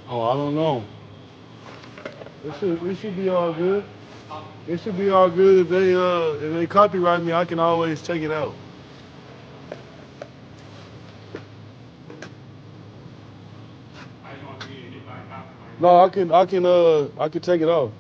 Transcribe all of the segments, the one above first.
Oh, I don't know. It should be all good. It should be all good if they copyright me. I can always take it out. No, I can take it off.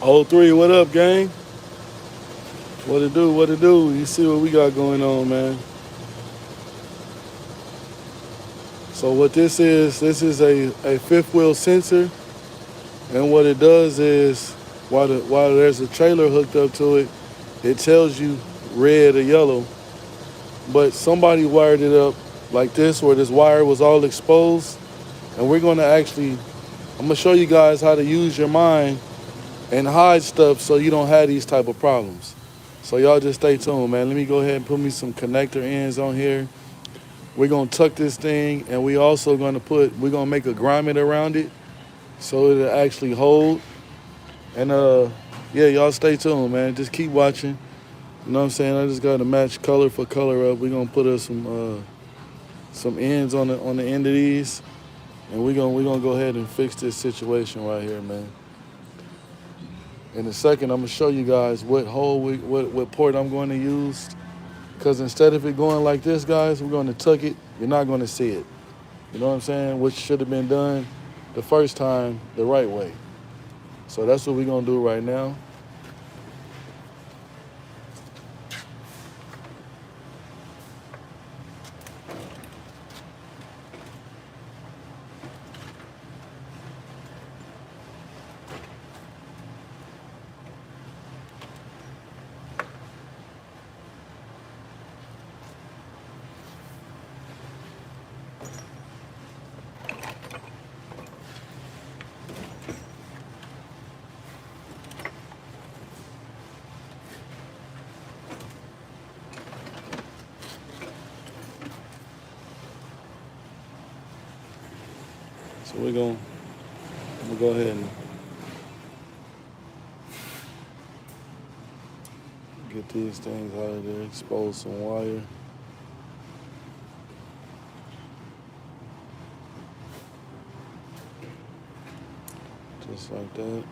Oh three, what up, gang? What it do? What it do? You see what we got going on, man. So what this is a fifth wheel sensor, and what it does is while there's a trailer hooked up to it, it tells you red or yellow. But somebody wired it up like this, where this wire was all exposed, and I'm gonna show you guys how to use your mind and hide stuff so you don't have these type of problems. So y'all just stay tuned, man. Let me go ahead and put me some connector ends on here. We're gonna tuck this thing, and we're gonna make a grommet around it so it'll actually hold. And yeah, y'all stay tuned, man. Just keep watching. You know what I'm saying? I just gotta match color for color up. We're gonna put us some ends on the end of these, and we're gonna go ahead and fix this situation right here, man. In a second, I'm gonna show you guys what port I'm going to use. Because instead of it going like this, guys, we're gonna tuck it. You're not gonna see it. You know what I'm saying? Which should have been done the first time the right way. So that's what we're gonna do right now. So I'm gonna go ahead and Get these things out of there, expose some wire. Just like that.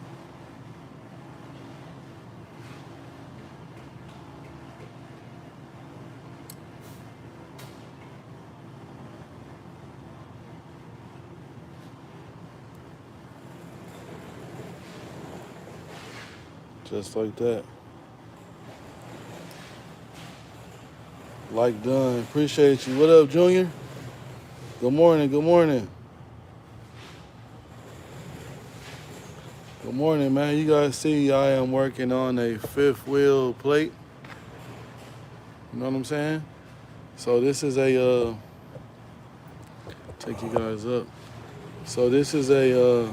Just like that. Like done. Appreciate you. What up, Junior? Good morning. Good morning. Good morning, man. You guys see I am working on a fifth wheel plate. You know what I'm saying? So this is a, take you guys up. So this is a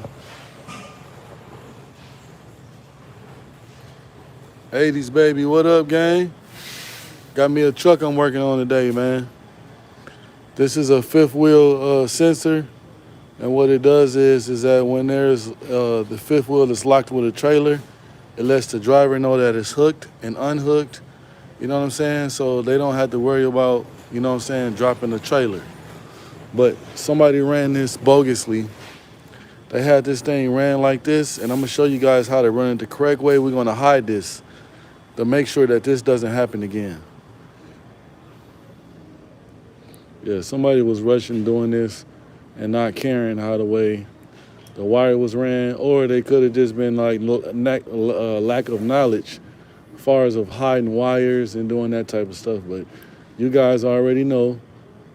80s baby. What up, gang? Got me a truck I'm working on today, man. This is a fifth wheel sensor. And what it does is that when there's the fifth wheel is locked with a trailer, it lets the driver know that it's hooked and unhooked. You know what I'm saying? So they don't have to worry about, you know what I'm saying, dropping the trailer. But somebody ran this bogusly. They had this thing ran like this, and I'm gonna show you guys how to run it the correct way. We're gonna hide this to make sure that this doesn't happen again. Yeah, somebody was rushing doing this and not caring how the way the wire was ran, or they could have just been like lack of knowledge as far as of hiding wires and doing that type of stuff. But you guys already know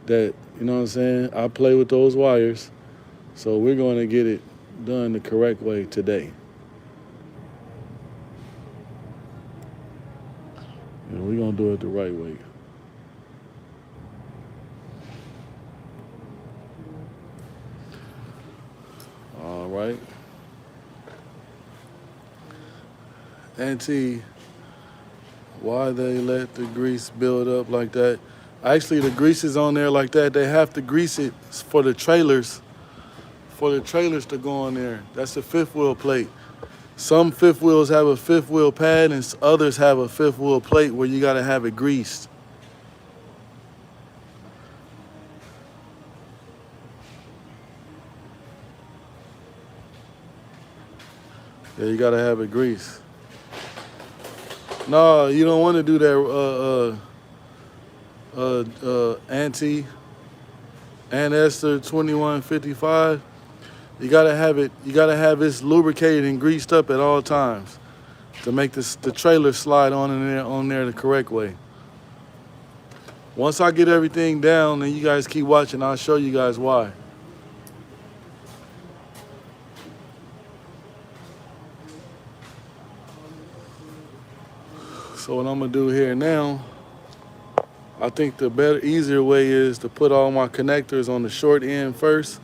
that, you know what I'm saying, I play with those wires, so we're going to get it done the correct way today. And we're going to do it the right way. All right. Auntie, why they let the grease build up like that? Actually, the grease is on there like that. They have to grease it for the trailers to go on there. That's the fifth wheel plate. Some fifth wheels have a fifth wheel pad and others have a fifth wheel plate where you gotta have it greased. Yeah, you gotta have it greased. No, you don't want to do that, Auntie and Esther 2155. You gotta have it. You gotta have this lubricated and greased up at all times to make the trailer slide on there the correct way. Once I get everything down, and you guys keep watching, I'll show you guys why. So what I'm gonna do here now, I think the better, easier way is to put all my connectors on the short end first,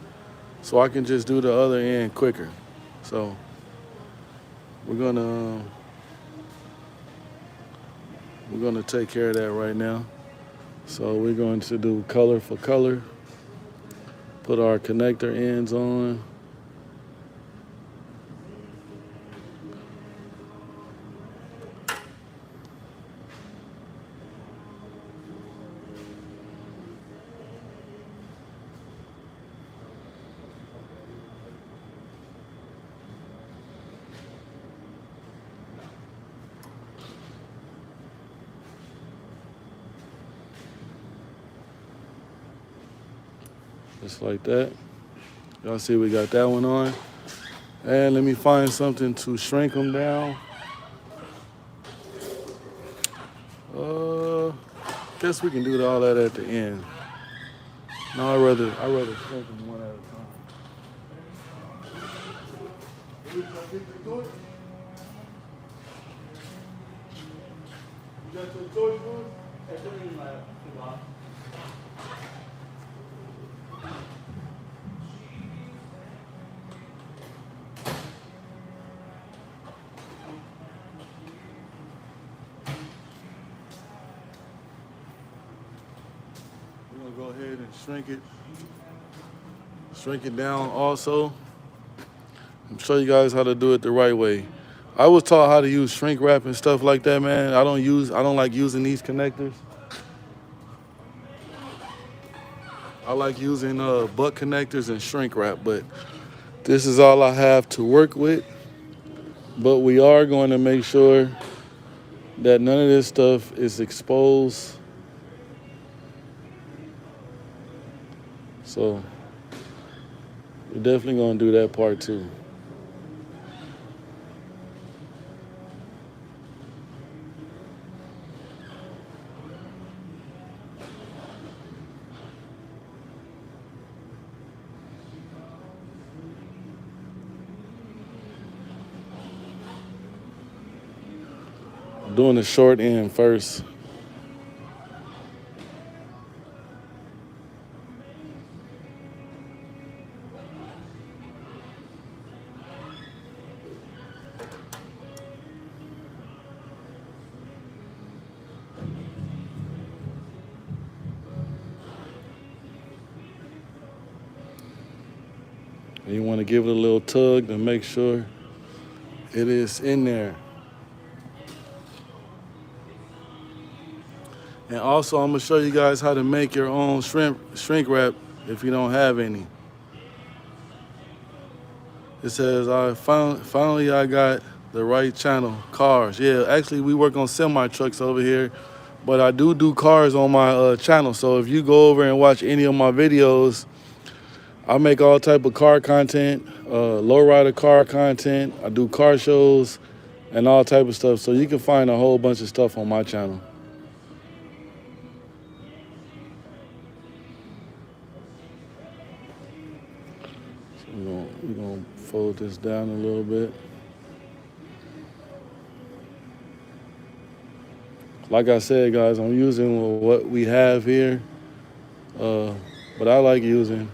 so I can just do the other end quicker. So we're gonna take care of that right now. So we're going to do color for color, put our connector ends on. Just like that. Y'all see we got that one on. And let me find something to shrink them down. Guess we can do all that at the end. No, I'd rather shrink them one at a time. You got your torch one? We're gonna go ahead and shrink it down also. I'm show you guys how to do it the right way. I was taught how to use shrink wrap and stuff like that, man. I don't like using these connectors. I like using butt connectors and shrink wrap, but this is all I have to work with. But we are going to make sure that none of this stuff is exposed. So we're definitely going to do that part too. Doing the short end first. And you want to give it a little tug to make sure it is in there. And also, I'm going to show you guys how to make your own shrink wrap if you don't have any. It says, finally I got the right channel, cars. Yeah, actually, we work on semi-trucks over here, but I do cars on my channel. So if you go over and watch any of my videos, I make all type of car content, lowrider car content. I do car shows and all type of stuff. So you can find a whole bunch of stuff on my channel. So we're gonna fold this down a little bit. Like I said, guys, I'm using what we have here, but I like using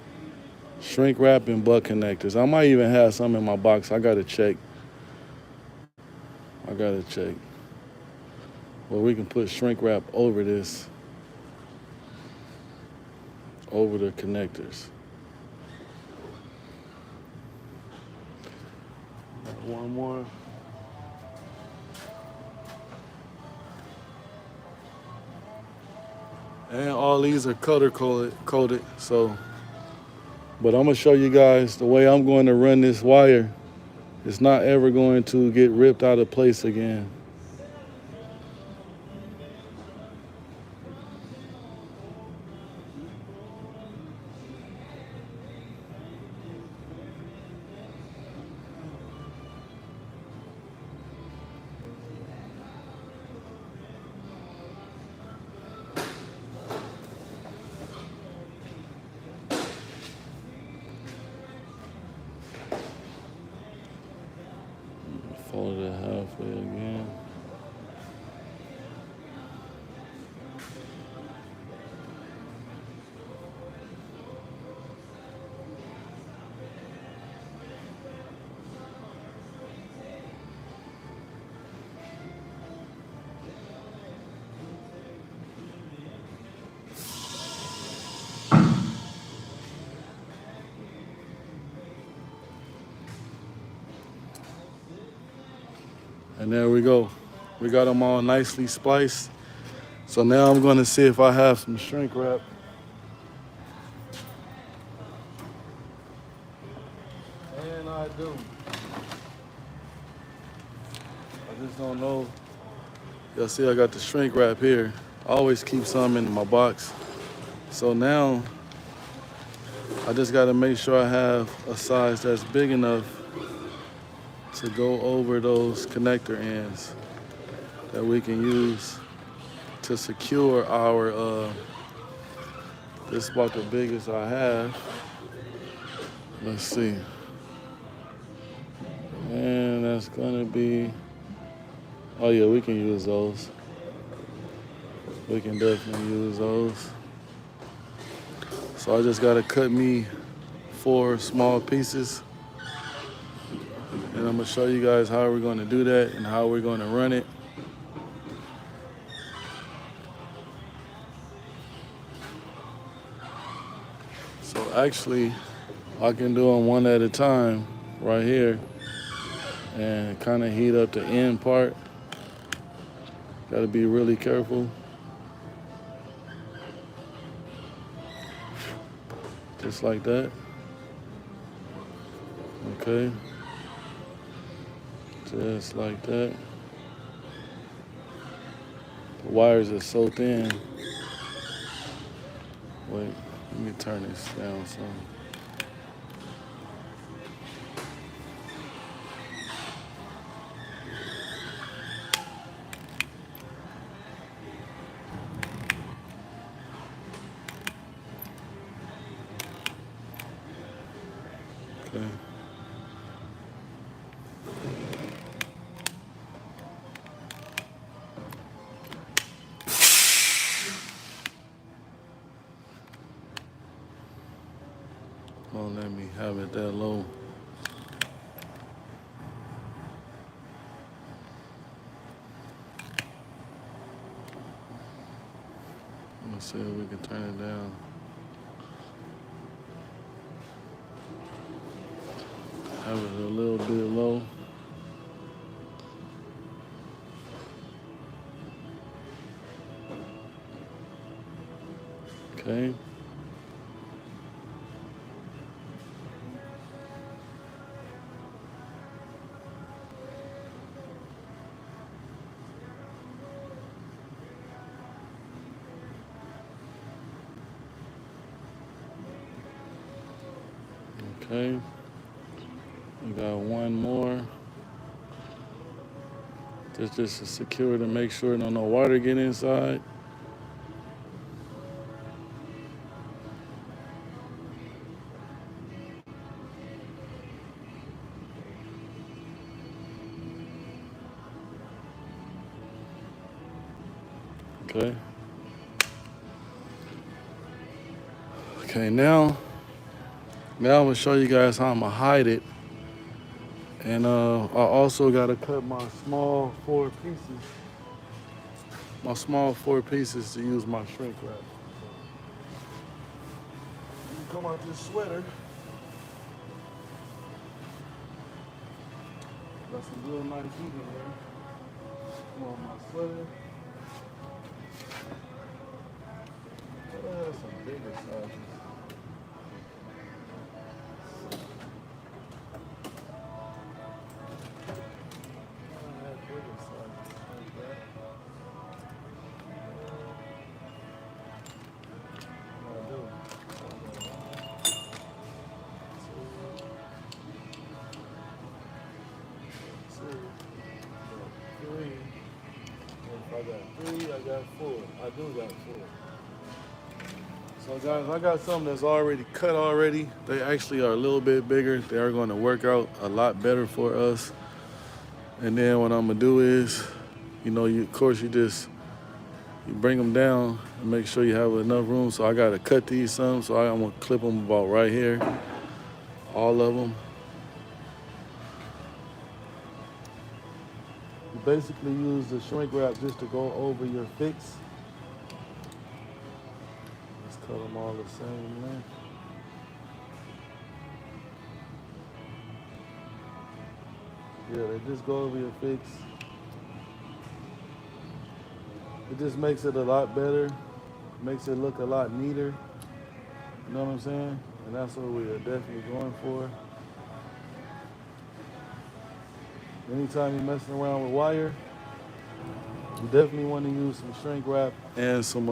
shrink wrap and butt connectors. I might even have some in my box. I gotta check. Well, we can put shrink wrap over this, over the connectors. One more. And all these are color coded, so. But I'm gonna show you guys the way I'm going to run this wire. It's not ever going to get ripped out of place again. Fold it halfway again. And there we go. We got them all nicely spliced. So now I'm gonna see if I have some shrink wrap. And I do. I just don't know. Y'all see I got the shrink wrap here. I always keep some in my box. So now I just gotta make sure I have a size that's big enough to go over those connector ends that we can use to secure our, this is about the biggest I have. Let's see. And that's gonna be, oh yeah, we can use those. We can definitely use those. So I just gotta cut me 4 small pieces. And I'm gonna show you guys how we're gonna do that and how we're gonna run it. So actually, I can do them one at a time right here. and kind of heat up the end part. Got to be really careful. Just like that. Okay. Just like that. The wires are so thin. Wait, let me turn this down some. Okay. Don't let me have it that low. Let's see if we can turn it down. Have it a little bit low. Okay. Okay. We got one more. Just to secure to make sure no water get inside. Okay. Okay, now I'm gonna show you guys how I'm gonna hide it. And I also gotta cut my small four pieces to use my shrink wrap. You come out this sweater. Got some real nice heat in there. Come on, my sweater. Some bigger sizes. If I got 3, I got 4. I do got 4. So guys, I got something that's already cut already. They actually are a little bit bigger. They are going to work out a lot better for us. And then what I'm gonna do is, of course you bring them down and make sure you have enough room. So I gotta cut these some. So I'm gonna clip them about right here, all of them. You basically use the shrink wrap just to go over your fix. Let's cut them all the same length. Yeah, they just go over your fix. It just makes it a lot better, makes it look a lot neater. You know what I'm saying? And that's what we are definitely going for. Anytime you're messing around with wire, you definitely want to use some shrink wrap and some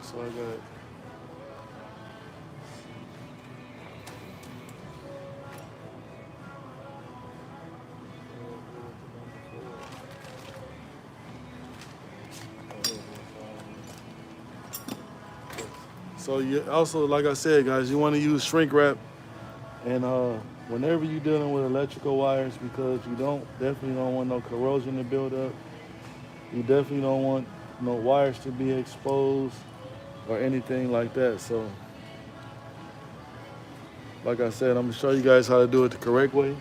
so I got So you also, like I said, guys, you want to use shrink wrap, and whenever you're dealing with electrical wires, because you definitely don't want no corrosion to build up. You definitely don't want no wires to be exposed or anything like that. So, like I said, I'm gonna show you guys how to do it the correct way.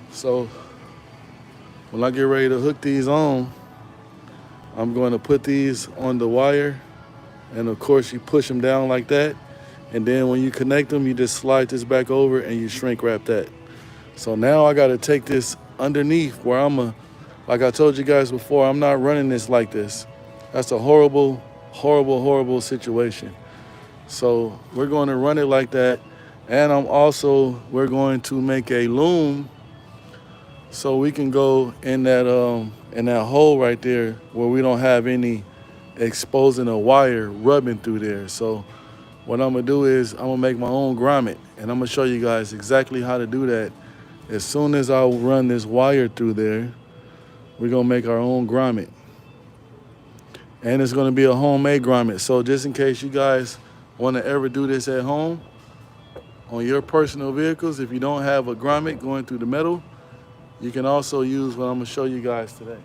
So, when I get ready to hook these on, I'm going to put these on the wire. And of course you push them down like that, And then when you connect them, you just slide this back over and you shrink wrap that. So now I got to take this underneath where like I told you guys before, I'm not running this like this. That's a horrible, horrible, horrible situation. So we're going to run it like that. And we're going to make a loom so we can go in that hole right there where we don't have any exposing a wire rubbing through there. So what I'm gonna do is I'm gonna make my own grommet, and I'm gonna show you guys exactly how to do that. As soon as I run this wire through there, we're gonna make our own grommet. And it's gonna be a homemade grommet. So just in case you guys wanna ever do this at home, on your personal vehicles, if you don't have a grommet going through the metal, you can also use what I'm gonna show you guys today.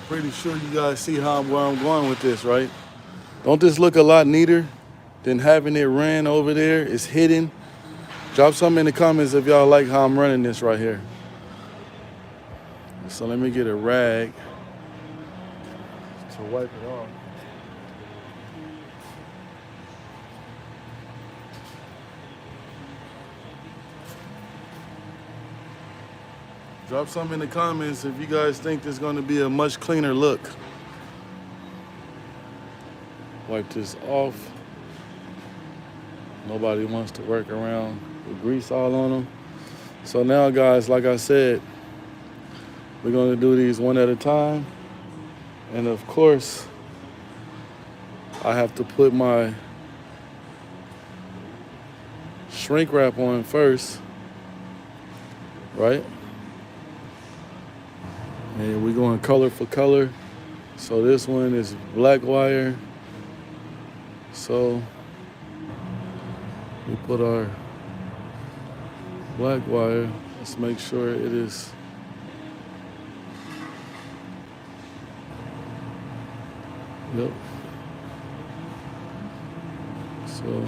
Pretty sure you guys see where I'm going with this, right? Don't this look a lot neater than having it ran over there? It's hidden. Drop something in the comments if y'all like how I'm running this right here. So let me get a rag to wipe it off. Drop something in the comments if you guys think there's going to be a much cleaner look. Wipe this off. Nobody wants to work around with grease all on them. So now, guys, like I said, we're going to do these one at a time. And of course, I have to put my shrink wrap on first, right? And we're going color for color. So this one is black wire. So we put our black wire. Let's make sure it is yep. So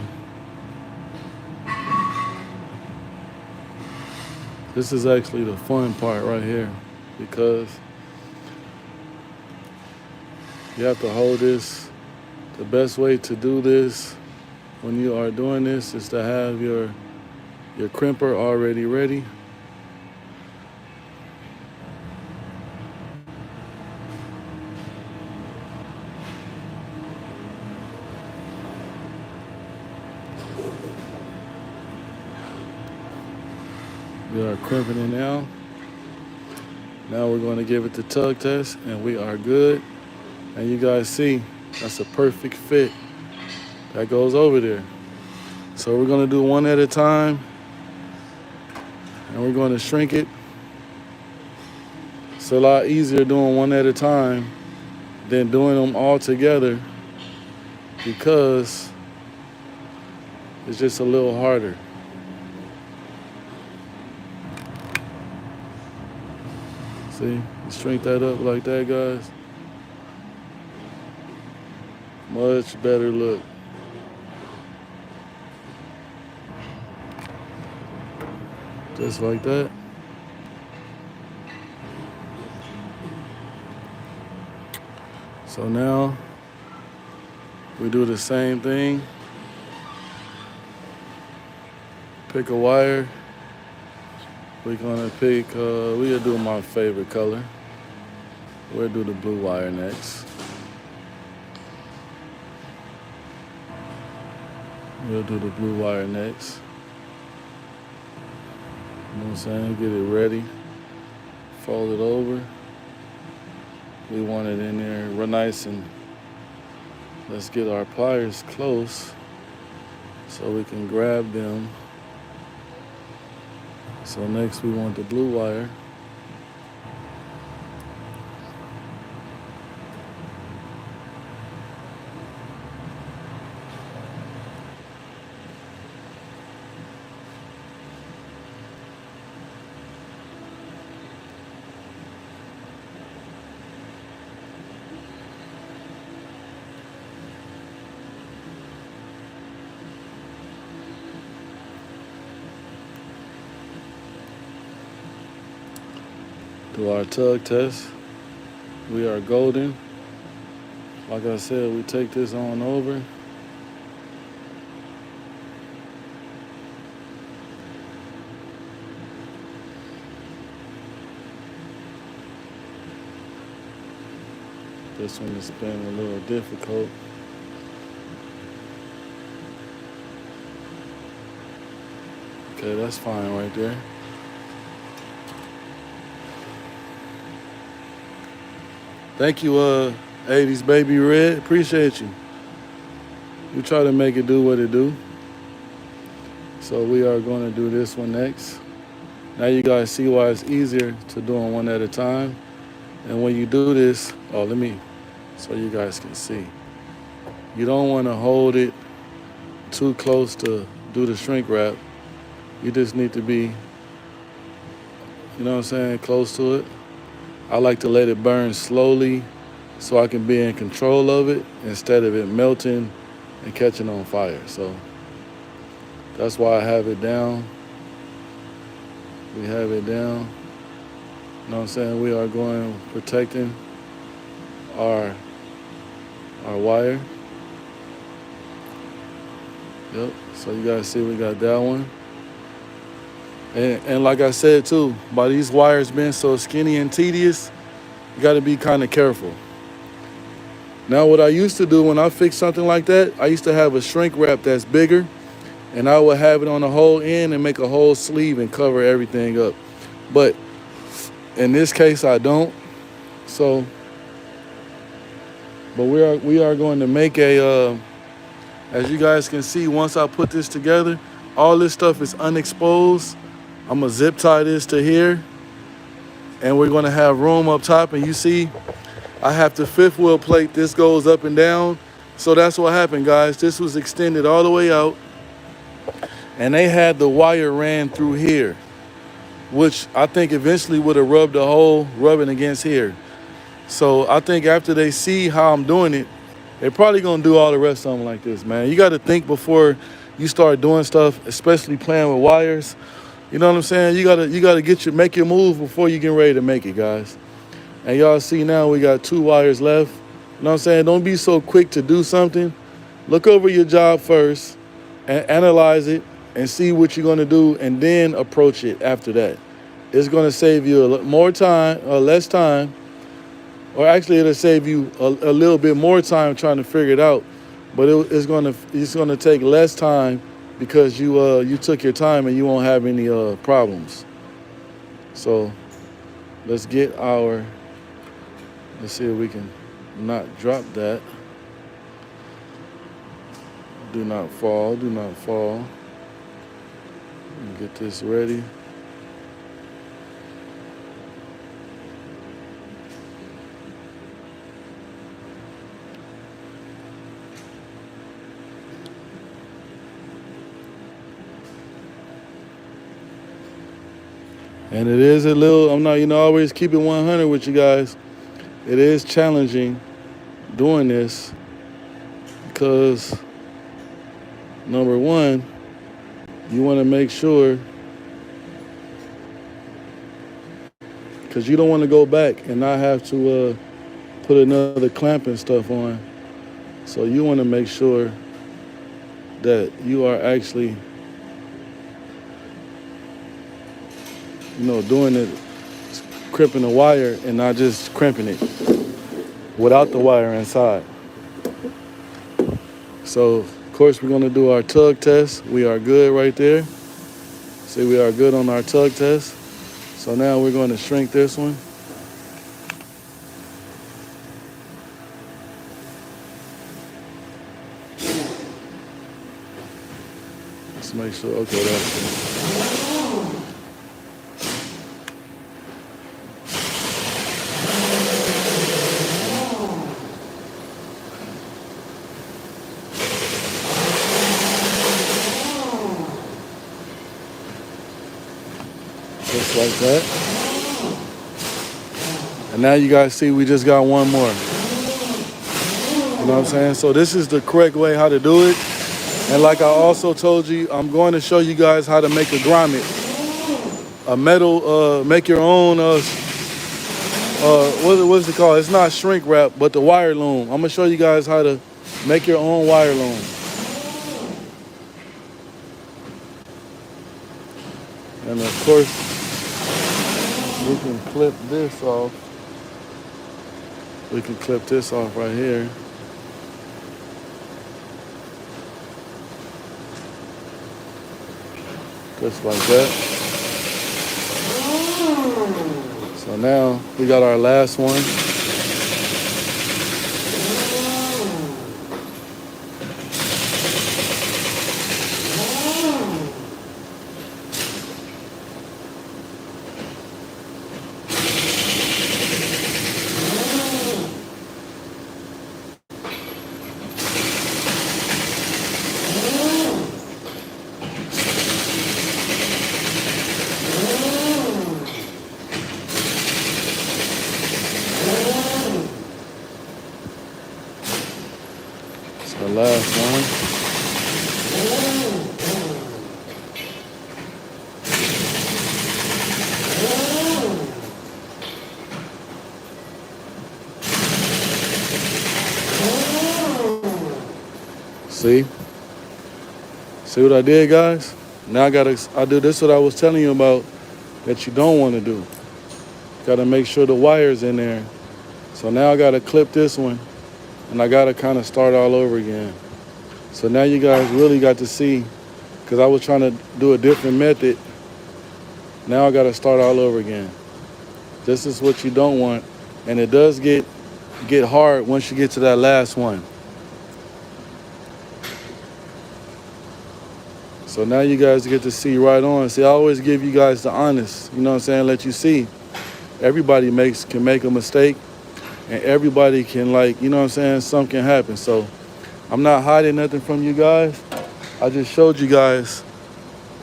this is actually the fun part right here, because you have to hold this. The best way to do this when you are doing this is to have your crimper already ready. We are crimping it now. Now we're going to give it the tug test, and we are good. And you guys see, that's a perfect fit. That goes over there. So we're going to do one at a time, and we're going to shrink it. It's a lot easier doing one at a time than doing them all together, because it's just a little harder. See, you shrink that up like that, guys. Much better look. Just like that. So now we do the same thing. Pick a wire. We're gonna pick, we'll do my favorite color. We'll do the blue wire next. We'll do the blue wire next. You know what I'm saying? Get it ready. Fold it over. We want it in there real nice, and let's get our pliers close so we can grab them. So next we want the blue wire. Do our tug test. We are golden. Like I said, we take this on over. This one has been a little difficult. Okay, that's fine right there. Thank you, 80s Baby Red. Appreciate you. You try to make it do what it do. So we are going to do this one next. Now you guys see why it's easier to do them one at a time. And when you do this, let me, so you guys can see. You don't want to hold it too close to do the shrink wrap. You just need to be, you know what I'm saying, close to it. I like to let it burn slowly so I can be in control of it instead of it melting and catching on fire. So that's why I have it down. We have it down. You know what I'm saying? We are going protecting our wire. Yep. So you guys see we got that one. And like I said too, by these wires being so skinny and tedious, you got to be kind of careful. Now what I used to do when I fix something like that, I used to have a shrink wrap that's bigger, and I would have it on the whole end and make a whole sleeve and cover everything up. But in this case, I don't. So, but we are going to make a, as you guys can see, once I put this together, all this stuff is unexposed. I'm gonna zip tie this to here, and we're gonna have room up top. And you see, I have the fifth wheel plate. This goes up and down. So that's what happened, guys. This was extended all the way out, and they had the wire ran through here, which I think eventually would have rubbed the hole, rubbing against here. So I think after they see how I'm doing it, they're probably gonna do all the rest of them like this, man. You gotta think before you start doing stuff, especially playing with wires. You know what I'm saying? You gotta make your move before you get ready to make it, guys. And y'all see now we got 2 wires left. You know what I'm saying? Don't be so quick to do something. Look over your job first and analyze it and see what you're gonna do, and then approach it after that. It's gonna save you more time, or less time, or actually it'll save you a little bit more time trying to figure it out. But it's gonna take less time because you took your time and you won't have any problems. So let's get let's see if we can not drop that. Do not fall, do not fall. Get this ready. And it is a little, I'm not, always keep it 100 with you guys. It is challenging doing this because, number one, you want to make sure, because you don't want to go back and not have to put another clamp and stuff on. So you want to make sure that you are actually, doing it, crimping the wire and not just crimping it without the wire inside. So, of course, we're going to do our tug test. We are good right there. See, we are good on our tug test. So now we're going to shrink this one. Let's make sure, okay, that's it. Just like that. And now you guys see we just got one more. You know what I'm saying? So this is the correct way how to do it. And like I also told you, I'm going to show you guys how to make a grommet. A metal, make your own What's it called? It's not shrink wrap, but the wire loom. I'm gonna show you guys how to make your own wire loom. And of course, we can clip this off. We can clip this off right here. Just like that. So now we got our last one. It's the last one. See? See what I did, guys? Now I do this what I was telling you about that you don't want to do. Gotta make sure the wire's in there. So now I gotta clip this one and I gotta kind of start all over again. So now you guys really got to see, because I was trying to do a different method. Now I gotta start all over again. This is what you don't want. And it does get hard once you get to that last one. So now you guys get to see right on. See, I always give you guys the honest, you know what I'm saying? Let you see. Everybody can make a mistake, and everybody can, like, you know what I'm saying? Something can happen. So I'm not hiding nothing from you guys. I just showed you guys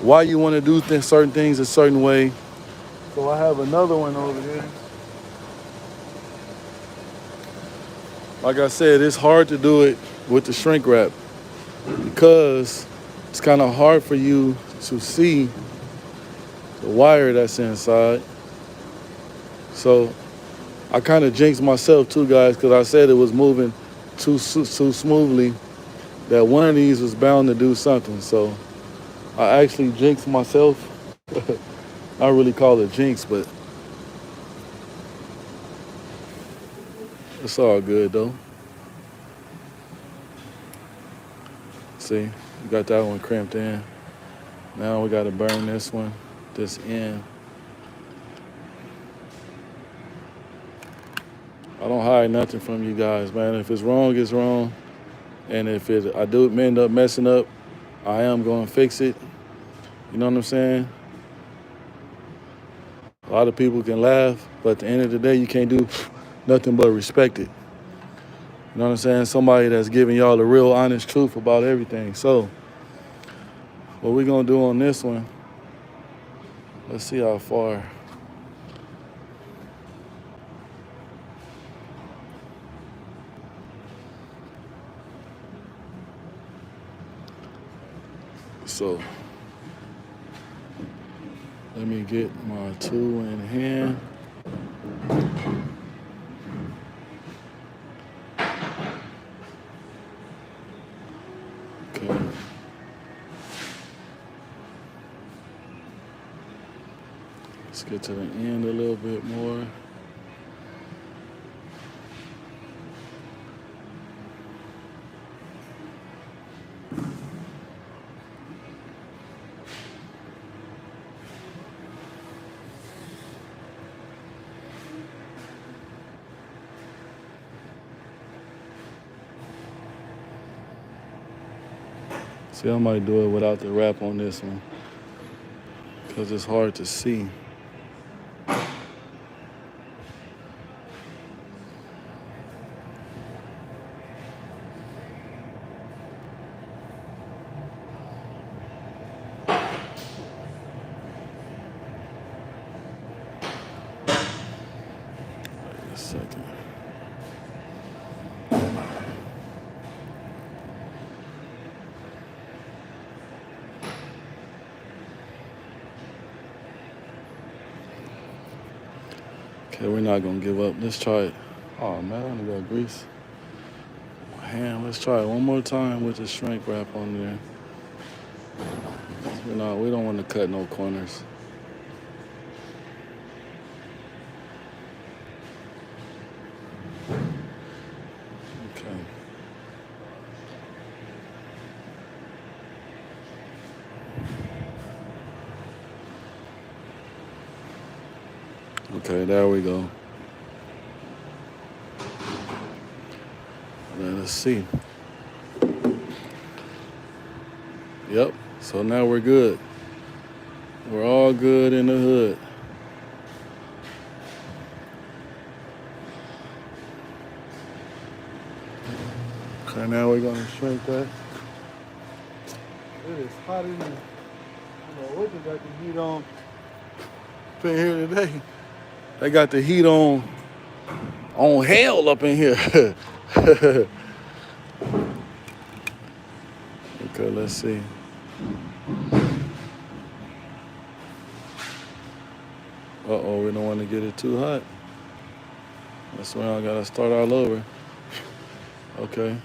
why you want to do certain things a certain way. So I have another one over here. Like I said, it's hard to do it with the shrink wrap because it's kind of hard for you to see the wire that's inside. So I kind of jinxed myself too, guys, because I said it was moving too smoothly that one of these was bound to do something. So I actually jinxed myself. I really call it jinx, but it's all good though. See, we got that one cramped in. Now we got to burn this one, this end. I don't hide nothing from you guys, man. If it's wrong, it's wrong. And if I do end up messing up, I am going to fix it. You know what I'm saying? A lot of people can laugh, but at the end of the day, you can't do nothing but respect it. You know what I'm saying? Somebody that's giving y'all the real honest truth about everything. So what we're going to do on this one, let's see how far. So let me get my tool in hand. Okay. Let's get to the end a little bit more. See, I might do it without the wrap on this one because it's hard to see. Wait a second. Okay, we're not gonna give up. Let's try it. Oh man, I only got grease. Hand. Let's try it one more time with the shrink wrap on there. We don't want to cut no corners. Okay. Okay, there we go. Let us see. Yep. So now we're good. We're all good in the hood. Okay, now we're gonna shrink that. It is hot in here. I don't know what they got the heat on up in here today. They got the heat on hell up in here. Okay, let's see. Uh-oh, we don't want to get it too hot. That's when I gotta start all over. Okay.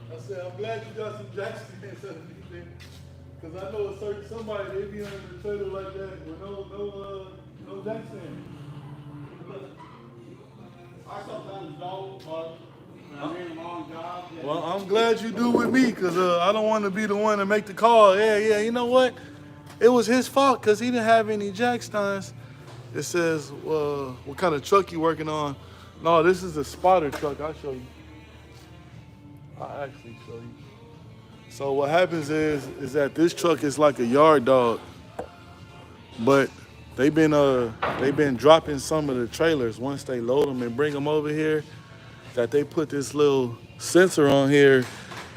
I said, I'm glad you got some jack stands underneath there. Because I know a certain somebody, they be under the trailer like that with no jack stand. I sometimes don't, but I'm in a long job. Well, I'm glad you do with me because I don't want to be the one to make the call. Yeah, you know what? It was his fault because he didn't have any jack stands. It says, what kind of truck you working on? No, this is a spotter truck. I'll show you. I'll actually show you. So what happens is that this truck is like a yard dog, but they've been dropping some of the trailers once they load them and bring them over here. That they put this little sensor on here,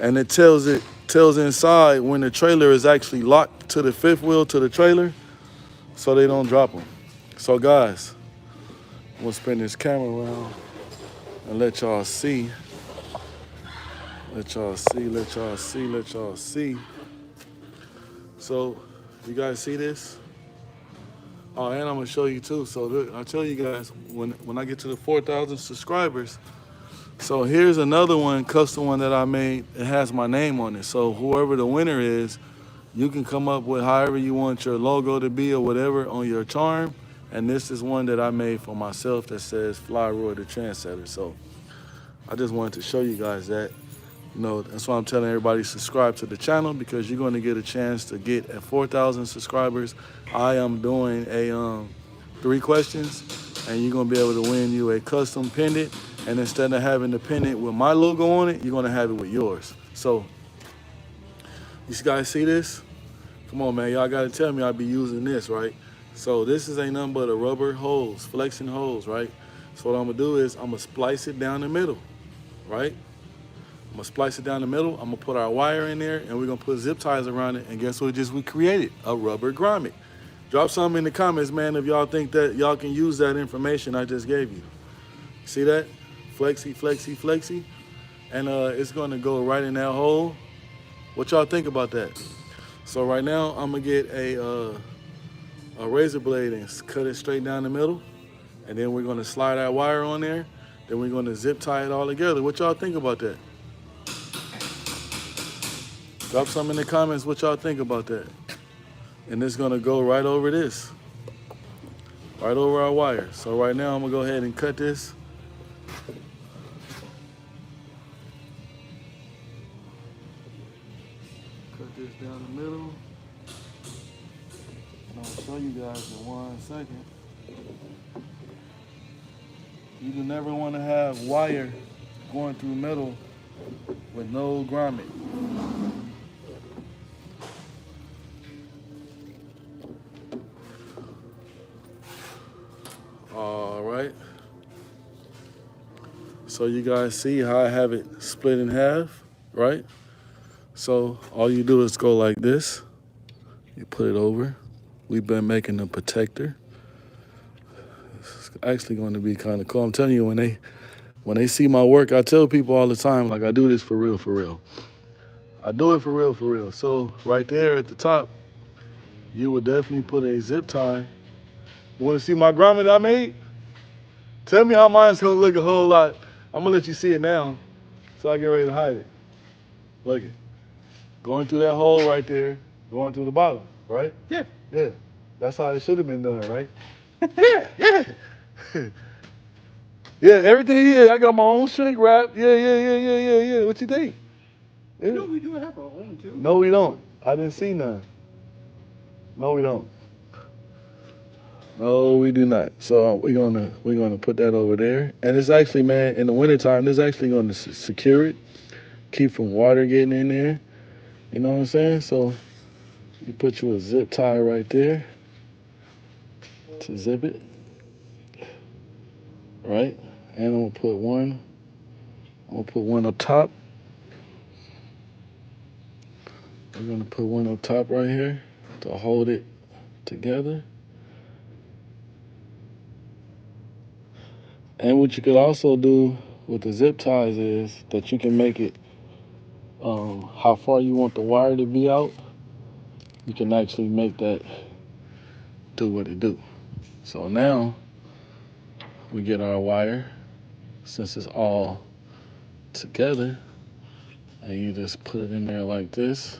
and it tells inside when the trailer is actually locked to the fifth wheel to the trailer, so they don't drop them. So guys, I'm gonna spin this camera around and let y'all see. Let y'all see. So, you guys see this? Oh, and I'm gonna show you too. So I tell you guys, when I get to the 4,000 subscribers, so here's another one, custom one that I made. It has my name on it. So whoever the winner is, You can come up with however you want your logo to be or whatever on your charm. And this is one that I made for myself that says Fly Roy the Trendsetter. So I just wanted to show you guys that. You know, that's why I'm telling everybody subscribe to the channel, because you're going to get a chance to get at 4,000 subscribers. I am doing a 3 questions, and you're going to be able to win you a custom pendant. And instead of having the pendant with my logo on it, you're going to have it with yours. So you guys see this? Come on, man. Y'all got to tell me I'll be using this, right? So this is ain't nothing but a rubber hose, flexing hose, right? So what I'm going to do is I'm going to splice it down the middle, right? I'm gonna splice it down the middle. I'm gonna put our wire in there, and we're gonna put zip ties around it. And guess what? We created a rubber grommet. Drop something in the comments, man, if y'all think that y'all can use that information I just gave you. See that? Flexy, flexy, flexy. And it's gonna go right in that hole. What y'all think about that? So right now, I'm gonna get a razor blade and cut it straight down the middle. And then we're gonna slide our wire on there. Then we're gonna zip tie it all together. What y'all think about that? Drop some in the comments what y'all think about that. And it's gonna go right over this, right over our wire. So right now I'm gonna go ahead and cut this. Cut this down the middle. And I'll show you guys in 1 second. You do never wanna have wire going through metal with no grommet. All right. So you guys see how I have it split in half, right? So all you do is go like this. You put it over. We've been making a protector. It's actually going to be kind of cool. I'm telling you, when they see my work, I tell people all the time, like, I do this for real, for real. I do it for real, for real. So right there at the top, you would definitely put a zip tie. You want to see my grommet I made? Tell me how mine's gonna look a whole lot. I'm gonna let you see it now, so I get ready to hide it. Look it, going through that hole right there, going through the bottom, right? Yeah. Yeah. That's how it should have been done, right? Yeah, yeah. Yeah, everything. Yeah, I got my own shrink wrap. Yeah, yeah, yeah, yeah, yeah, yeah. What you think? Yeah. No, we do have our own too. No, we don't. I didn't see none. No, we don't. No, we do not. So we're gonna put that over there. And it's actually, man, in the wintertime, this is actually gonna secure it, keep from water getting in there. You know what I'm saying? So you put you a zip tie right there to zip it, right? And I'm gonna put one up top. We're gonna put one up top right here to hold it together. And what you could also do with the zip ties is that you can make it how far you want the wire to be out. You can actually make that do what it do. So now we get our wire, since it's all together, and you just put it in there like this.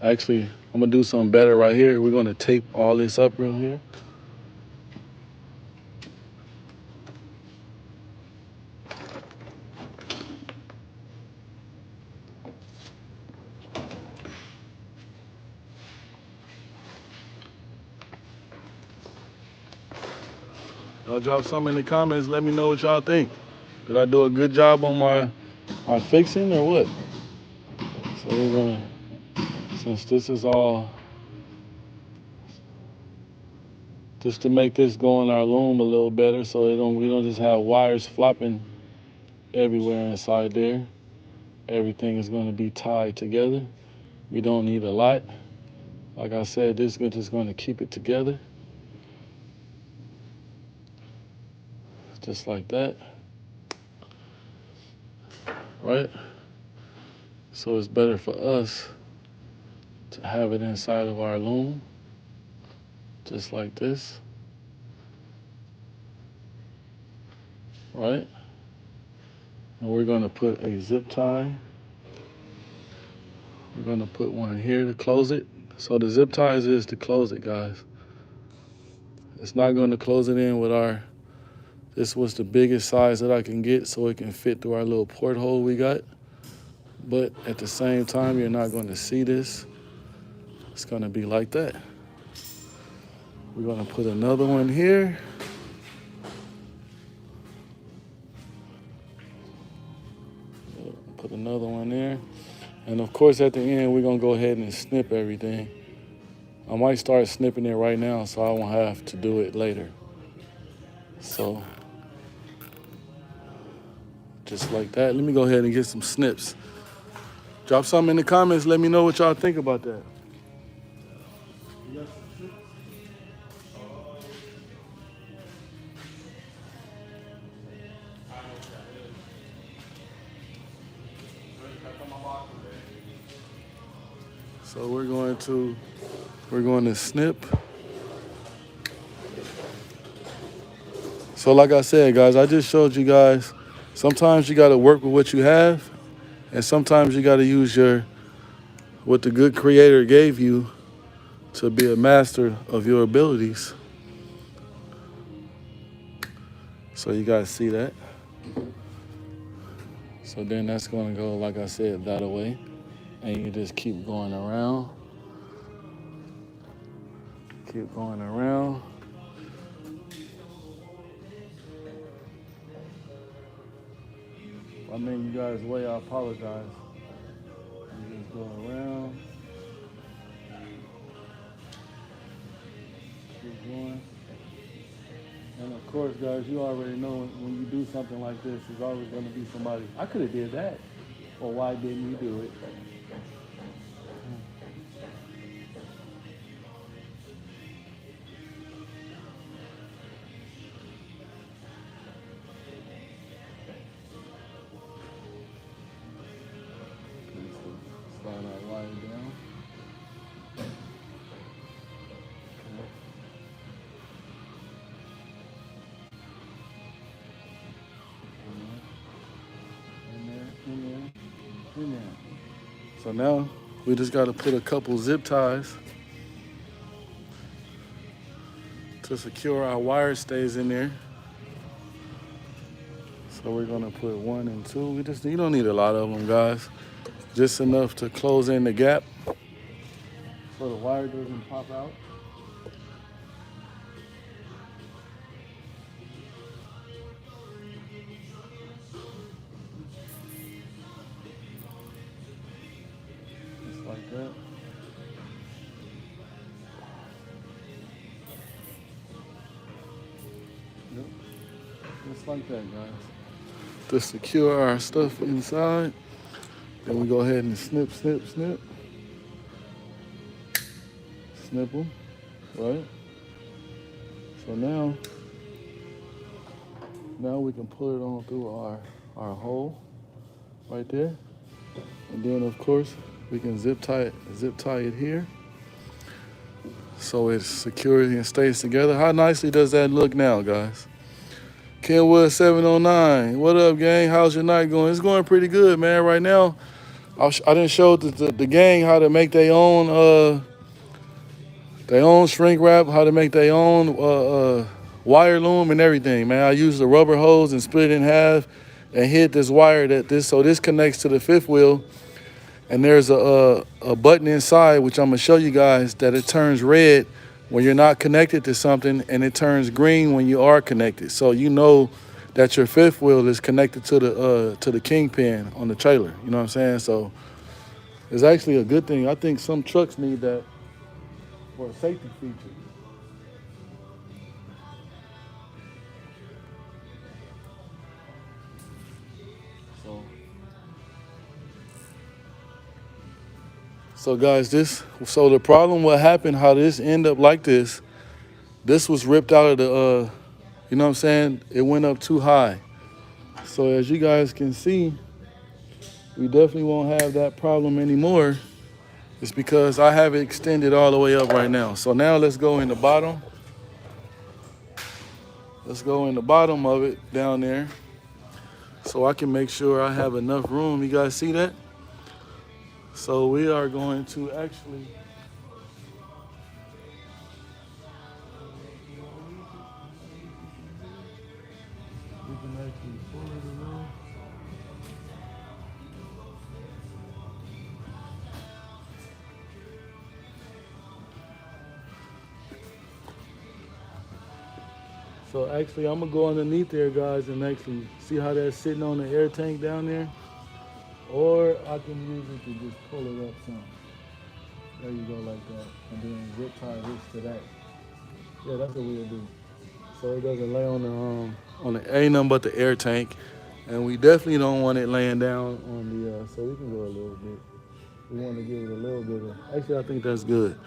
Actually, I'm gonna do something better right here. We're gonna tape all this up real here. Y'all drop some in the comments. Let me know what y'all think. Did I do a good job on my fixing or what? So we're gonna, since this is all, just to make this go in our loom a little better, so we don't just have wires flopping everywhere inside there. Everything is going to be tied together. We don't need a lot. Like I said, this is just going to keep it together, just like that, right? So it's better for us to have it inside of our loom, just like this, right? And we're going to put a zip tie We're gonna put one here to close it. So the zip ties is to close it, guys. It's not gonna close it in with our, this was the biggest size that I can get so it can fit through our little porthole we got. But at the same time, you're not gonna see this. It's gonna be like that. We're gonna put another one here. Put another one there. And of course, at the end, we're gonna go ahead and snip everything. I might start snipping it right now so I won't have to do it later. So, just like that. Let me go ahead and get some snips. Drop something in the comments. Let me know what y'all think about that. So we're going to snip. So like I said, guys, I just showed you guys, sometimes you got to work with what you have, and sometimes you got to use what the good creator gave you to be a master of your abilities. So you guys see that. So then that's going to go, like I said, that way. And you just keep going around. Keep going around. I mean, you guys' way, I apologize. You just go around. Keep going. And of course, guys, you already know when you do something like this, there's always going to be somebody, I could have did that. Or why didn't you do it? Slide our wire down. In there. So now we just got to put a couple zip ties to secure our wire stays in there. So we're gonna put 1 and 2. You don't need a lot of them, guys. Just enough to close in the gap so the wire doesn't pop out. Just like that. Yep. Just like that, guys. To secure our stuff inside, then we go ahead and snip, snip, snip. Snip them, right? So now we can pull it on through our hole right there. And then of course we can zip tie it here so it's secure and stays together. How nicely does that look now, guys? Kenwood 709, what up, gang? How's your night going? It's going pretty good, man. Right now, I didn't show the gang how to make their own shrink wrap, how to make their own wire loom and everything, man. I used the rubber hose and split it in half and hit this wire so this connects to the fifth wheel. And there's a button inside, which I'm gonna show you guys, that it turns red when you're not connected to something, and it turns green when you are connected. So you know that your fifth wheel is connected to the kingpin on the trailer. You know what I'm saying? So it's actually a good thing. I think some trucks need that for a safety feature. So guys, so the problem what happened, how this ended up like this was ripped out of the, you know what I'm saying? It went up too high. So as you guys can see, we definitely won't have that problem anymore. It's because I have it extended all the way up right now. So now let's go in the bottom. Let's go in the bottom of it down there so I can make sure I have enough room. You guys see that? So we are going to actually. We can actually pull it a little. So actually, I'm gonna go underneath there, guys, and actually see how that's sitting on the air tank down there. Or I can use it to just pull it up some. There you go, like that, and then zip tie this to that. Yeah, that's what we'll do. So it doesn't lay on the ain't nothing but the air tank, and we definitely don't want it laying down on the. So we can go a little bit. We want to give it a little bit of. Actually, I think that's good.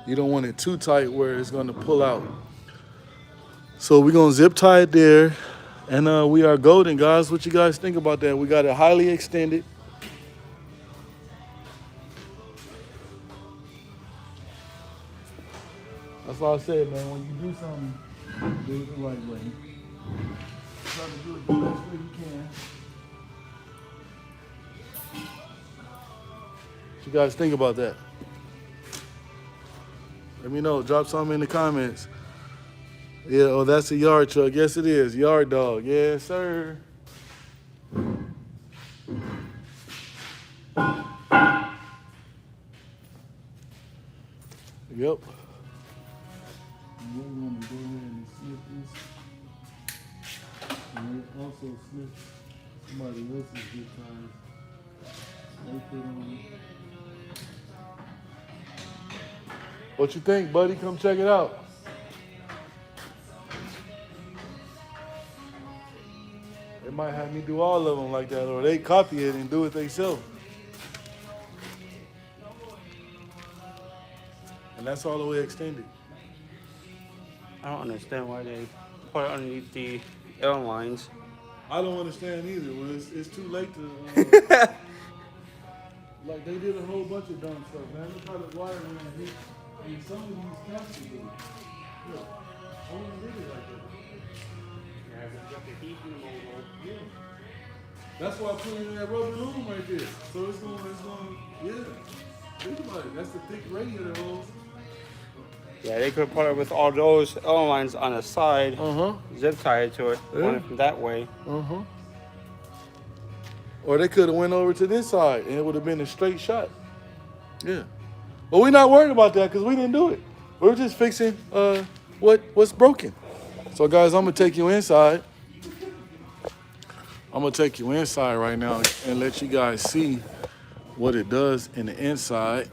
You don't want it too tight where it's going to pull out. So we're gonna zip tie it there, and we are golden, guys. What you guys think about that? We got it highly extended. That's why I said, man, when you do something, do it the right way. Try to do it the best way you can. What you guys think about that? Let me know. Drop something in the comments. Yeah, oh, that's a yard truck. Yes, it is. Yard dog. Yes, sir. Yep. And we're going to go ahead and snip this. And then also snip somebody else's zip ties. They put on it. What you think, buddy? Come check it out. They might have me do all of them like that, or they copy it and do it themselves. And that's all the way extended. I don't understand why they put it underneath the airlines. I don't understand either. Well, it's too late to. Like they did a whole bunch of dumb stuff, man. Look how the wire ran here. I mean, some of these capsules do it. Look, I wouldn't did it like that. Yeah, but you got the heat in the motor. Yeah. That's why I put in that rubber loom right there. So it's going, yeah. Think about it. That's the thick radiator hose. Yeah, they could put it with all those airlines on the side, zip tie it to it, run it from that way. Or they could have went over to this side and it would have been a straight shot. Yeah. But we're not worried about that because we didn't do it. We're just fixing what's broken. So guys, I'm gonna take you inside. I'm gonna take you inside right now and let you guys see what it does in the inside.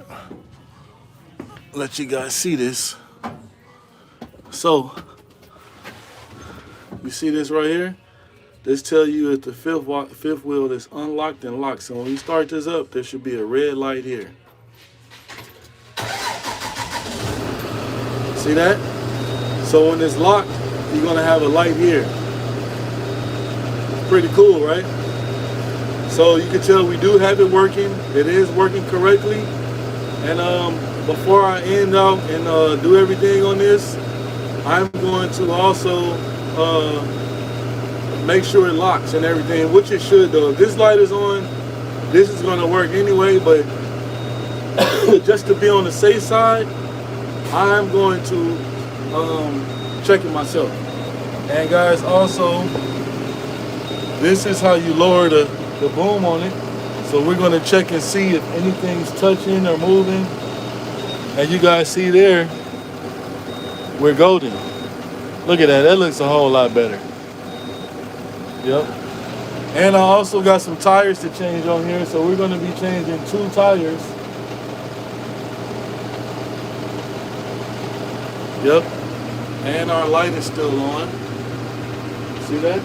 Let you guys see this. So, you see this right here? This tells you if the fifth wheel is unlocked and locked. So when we start this up, there should be a red light here. See that? So when it's locked, you're gonna have a light here. Pretty cool, right? So you can tell we do have it working. It is working correctly. And before I end out and do everything on this, I'm going to also make sure it locks and everything, which it should though. If this light is on, this is gonna work anyway, but just to be on the safe side, I'm going to check it myself. And guys, also, this is how you lower the boom on it. So we're gonna check and see if anything's touching or moving. And you guys see there, we're golden. Look at that, that looks a whole lot better. Yep. And I also got some tires to change on here, so we're gonna be changing 2 tires. Yep. And our light is still on. See that?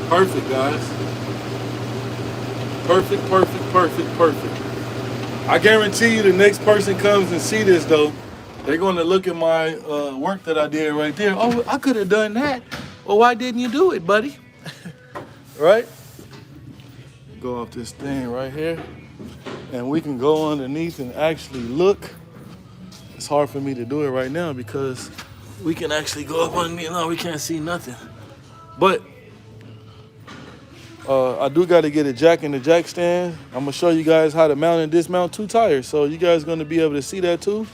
Perfect, guys. Perfect, perfect, perfect, perfect. I guarantee you the next person comes and see this though, they're gonna look at my work that I did right there. Oh, I could have done that. Well, why didn't you do it, buddy? Right? Go off this thing right here. And we can go underneath and actually look. It's hard for me to do it right now because we can actually go up underneath. No, we can't see nothing. But I do got to get a jack in the jack stand. I'm gonna show you guys how to mount and dismount 2 tires, so you guys gonna be able to see that too.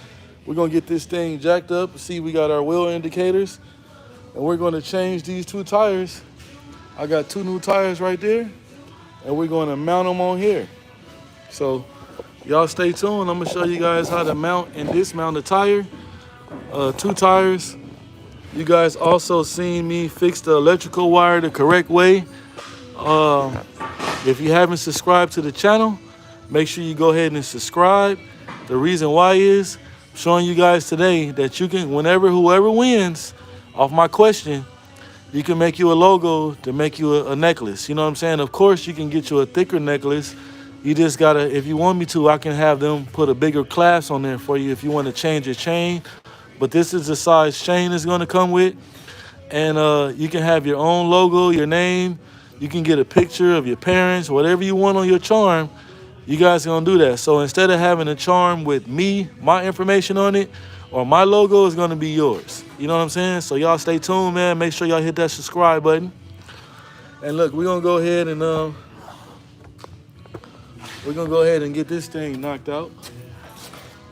We're gonna get this thing jacked up. See, we got our wheel indicators, and we're gonna change these 2 tires. I got 2 new tires right there, and we're gonna mount them on here. So y'all stay tuned. I'm gonna show you guys how to mount and dismount a tire. 2 tires. You guys also seen me fix the electrical wire the correct way. If you haven't subscribed to the channel, make sure you go ahead and subscribe. The reason why is I'm showing you guys today that you can, whoever wins off my question, you can make you a logo to make you a necklace. You know what I'm saying? Of course, you can get you a thicker necklace. You just gotta, if you want me to, I can have them put a bigger clasp on there for you if you want to change your chain. But this is the size chain it's gonna come with. And you can have your own logo, your name. You can get a picture of your parents, whatever you want on your charm. You guys are gonna do that. So instead of having a charm with me, my information on it, or my logo is gonna be yours. You know what I'm saying? So y'all stay tuned, man. Make sure y'all hit that subscribe button. And look, we're gonna go ahead and get this thing knocked out.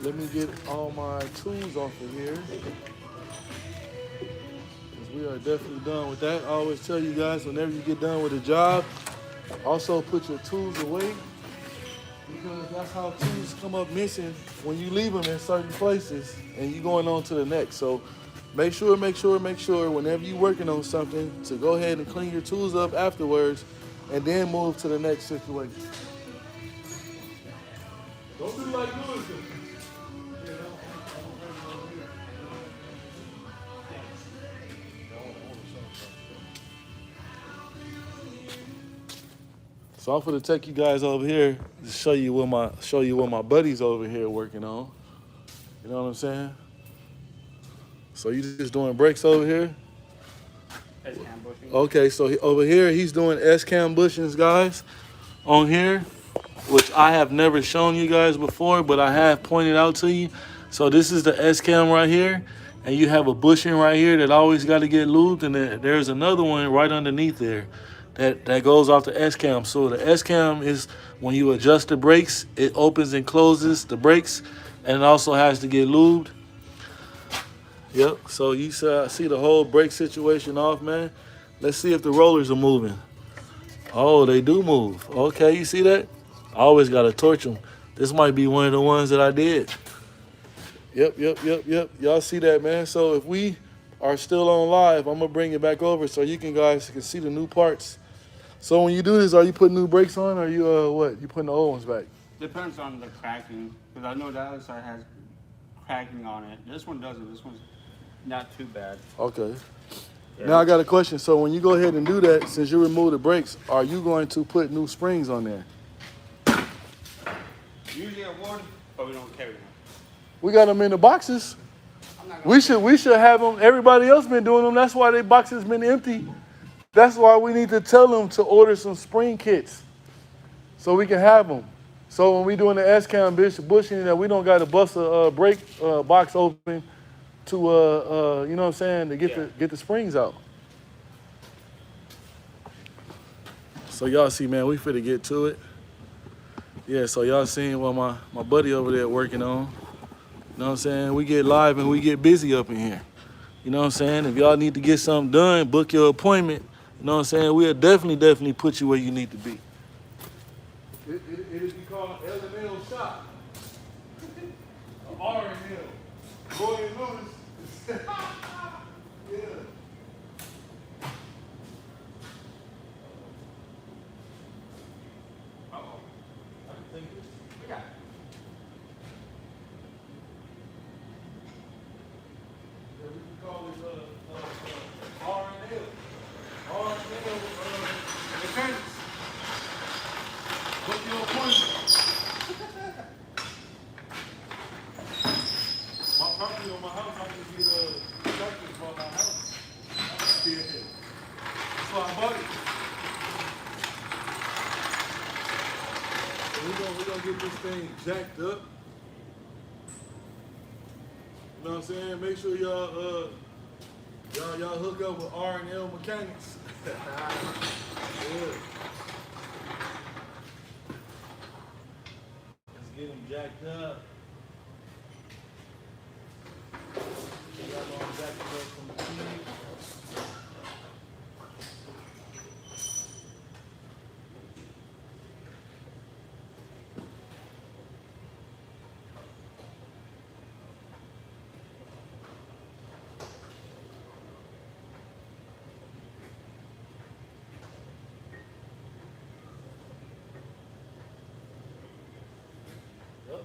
Let me get all my tools off of here. We are definitely done with that. I always tell you guys, whenever you get done with a job, also put your tools away, because that's how tools come up missing when you leave them in certain places and you going on to the next. So make sure whenever you're working on something to go ahead and clean your tools up afterwards and then move to the next situation. Don't do like Lewis. So I'm gonna take you guys over here to show you what my buddies over here working on. You know what I'm saying? So you just doing brakes over here? S-cam bushing. Okay, so over here he's doing S-cam bushings, guys, on here, which I have never shown you guys before, but I have pointed out to you. So this is the S-cam right here, and you have a bushing right here that always got to get lubed, and then there's another one right underneath there that goes off the S-cam. So the S-cam is when you adjust the brakes, it opens and closes the brakes, and it also has to get lubed. Yep, so you see the whole brake situation off, man. Let's see if the rollers are moving. Oh, they do move. Okay, you see that? I always got to torch them. This might be one of the ones that I did. Yep. Y'all see that, man? So if we are still on live, I'm going to bring it back over so you guys can see the new parts. So when you do this, are you putting new brakes on, or you what? You putting the old ones back? Depends on the cracking, because I know the other side has cracking on it. This one doesn't. This one's not too bad. Okay. Yeah. Now I got a question. So when you go ahead and do that, since you remove the brakes, are you going to put new springs on there? Usually at Ward, but we don't carry them. We got them in the boxes. We should have them. Everybody else been doing them. That's why their boxes been empty. That's why we need to tell them to order some spring kits so we can have them. So when we doing the S-cam bushing, that we don't got to bust a brake box open to you know what I'm saying, to get the springs out. So y'all see, man, we finna get to it. Yeah, so y'all seen what my buddy over there working on. You know what I'm saying? We get live and we get busy up in here. You know what I'm saying? If y'all need to get something done, book your appointment. You know what I'm saying? We'll definitely put you where you need to be. It'll be called L&L Shop. R&L. Roy and Lewis. Yeah. Uh-oh. I can think this. We got it. Yeah, we can call it R&L. R&L mechanics. Book your appointment. My property on my house, I can get tractors for my house. Yeah. That's why I bought it. So we're gonna get this thing jacked up. You know what I'm saying? Make sure y'all hook up with R&L Mechanics. Yeah. jacked up. We got it all jacked up from the key. Yep.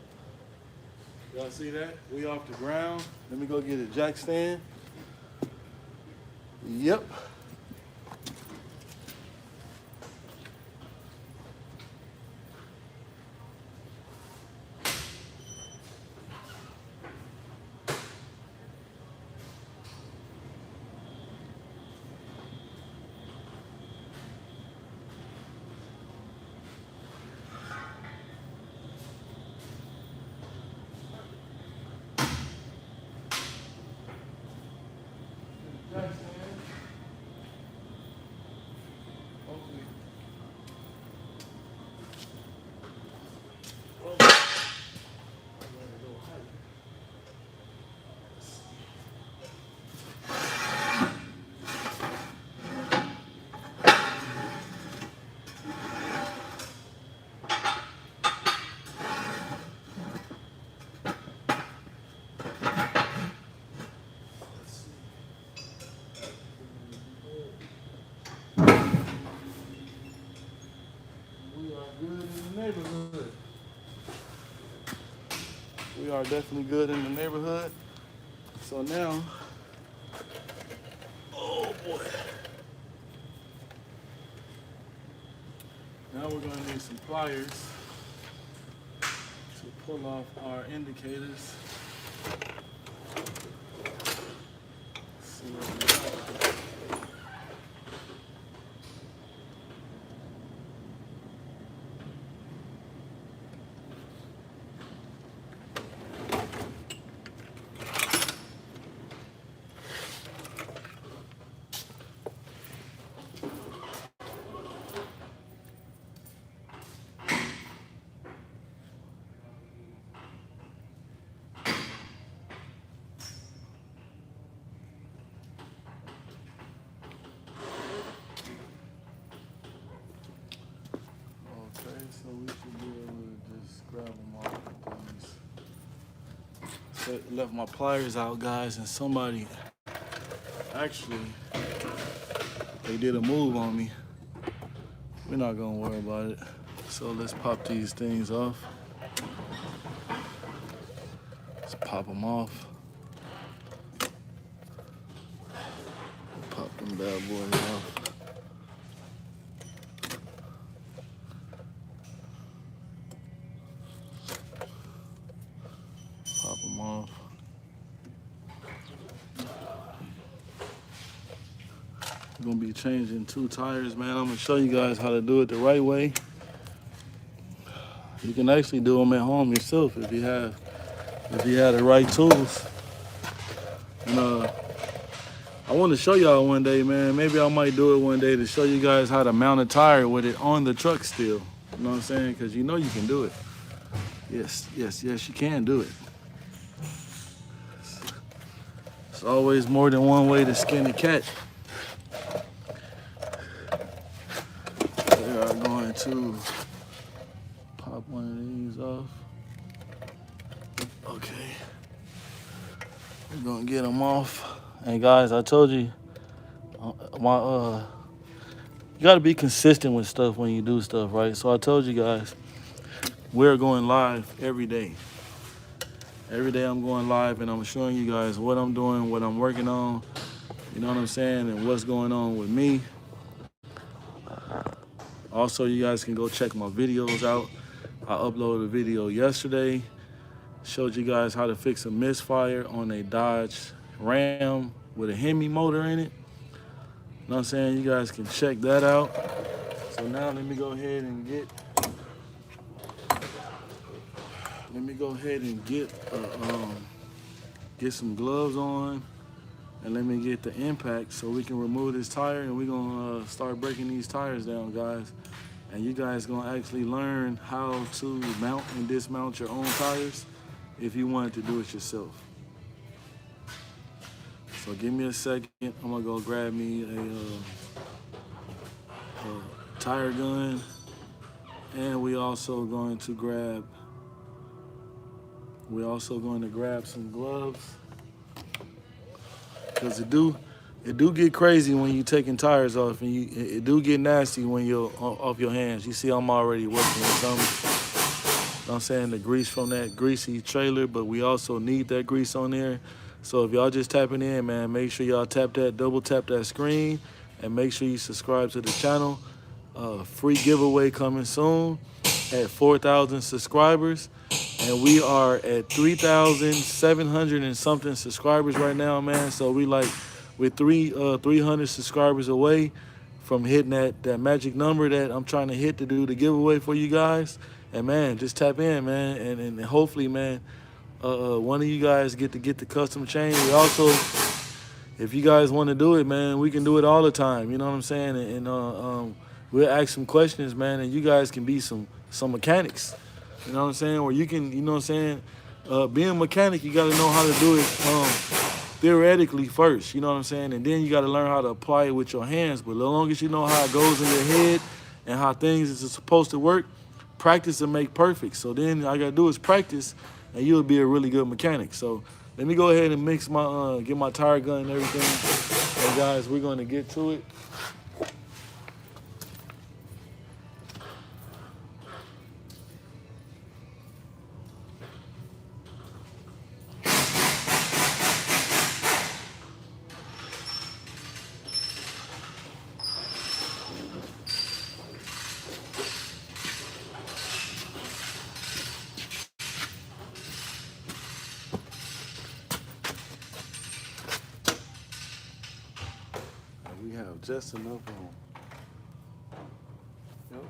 Y'all see that? We off the ground. Let me go get a jack stand. Yep. Jack stand. Hopefully. We are good in the neighborhood. We are definitely good in the neighborhood. So now, oh boy. Now we're gonna need some pliers to pull off our indicators. See what we got. Okay, so we should be able to just grab them off with these. So left my pliers out, guys, and somebody actually they did a move on me. We're not gonna worry about it. So let's pop these things off. Let's pop them off. Pop them bad boys off. Pop them off. We're gonna be changing 2 tires, man. I'm gonna show you guys how to do it the right way. You can actually do them at home yourself if you have the right tools. And I want to show y'all one day, man. Maybe I might do it one day to show you guys how to mount a tire with it on the truck still. You know what I'm saying? Because you know you can do it. Yes, you can do it. It's always more than one way to skin a cat. We are going to pop one of these off. Okay. We're gonna get them off. And guys, I told you, you gotta be consistent with stuff when you do stuff, right? So I told you guys, we're going live every day. Every day I'm going live and I'm showing you guys what I'm doing, what I'm working on, you know what I'm saying, and what's going on with me. Also, you guys can go check my videos out. I uploaded a video yesterday, showed you guys how to fix a misfire on a Dodge Ram with a Hemi motor in it. You know what I'm saying? You guys can check that out. So now let me go ahead and get some gloves on, and let me get the impact so we can remove this tire, and we're gonna start breaking these tires down, guys. and you guys gonna actually learn how to mount and dismount your own tires if you wanted to do it yourself. So give me a second. I'm gonna go grab me a tire gun, and we also going to grab some gloves, because it do get crazy when you taking tires off, and it do get nasty when you're off your hands. You see, I'm already working with some. I'm saying the grease from that greasy trailer, but we also need that grease on there. So if y'all just tapping in, man, make sure y'all double tap that screen, and make sure you subscribe to the channel. Free giveaway coming soon at 4,000 subscribers. And we are at 3,700 and something subscribers right now, man. So we're 300 subscribers away from hitting that magic number that I'm trying to hit to do the giveaway for you guys. And man, just tap in, man, and hopefully, man, one of you guys get to get the custom chain. We also, if you guys want to do it, man, we can do it all the time. You know what I'm saying? And we'll ask some questions, man, and you guys can be some mechanics. You know what I'm saying? Or you can, you know what I'm saying? Being a mechanic, you got to know how to do it theoretically first. You know what I'm saying? And then you got to learn how to apply it with your hands. But as long as you know how it goes in your head and how things is supposed to work, practice will make perfect. So then all I got to do is practice, and you'll be a really good mechanic. So let me go ahead and get my tire gun and everything. And guys, we're going to get to it. We have just enough room. Yep.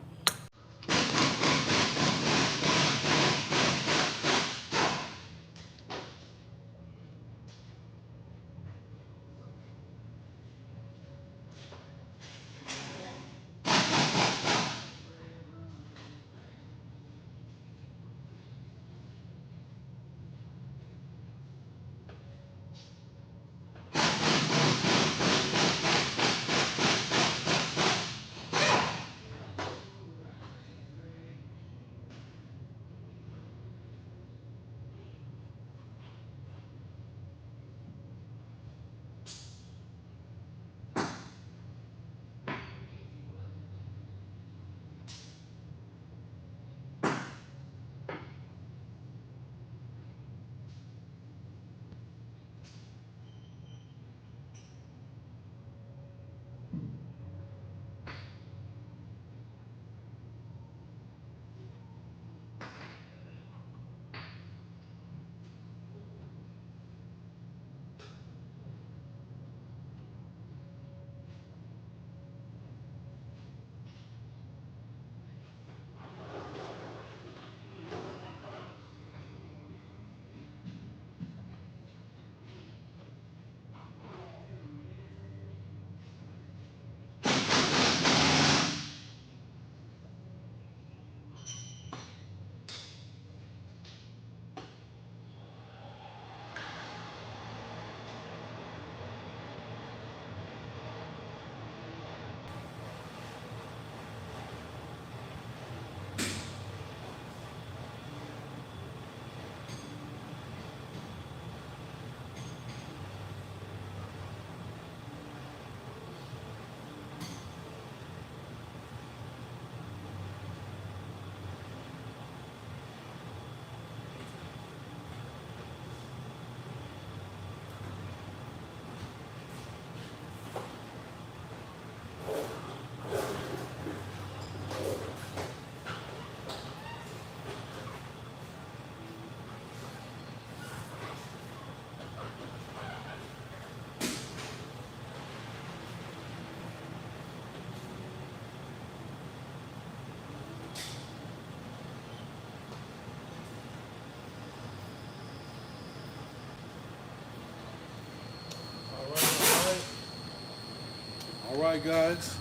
All right, guys.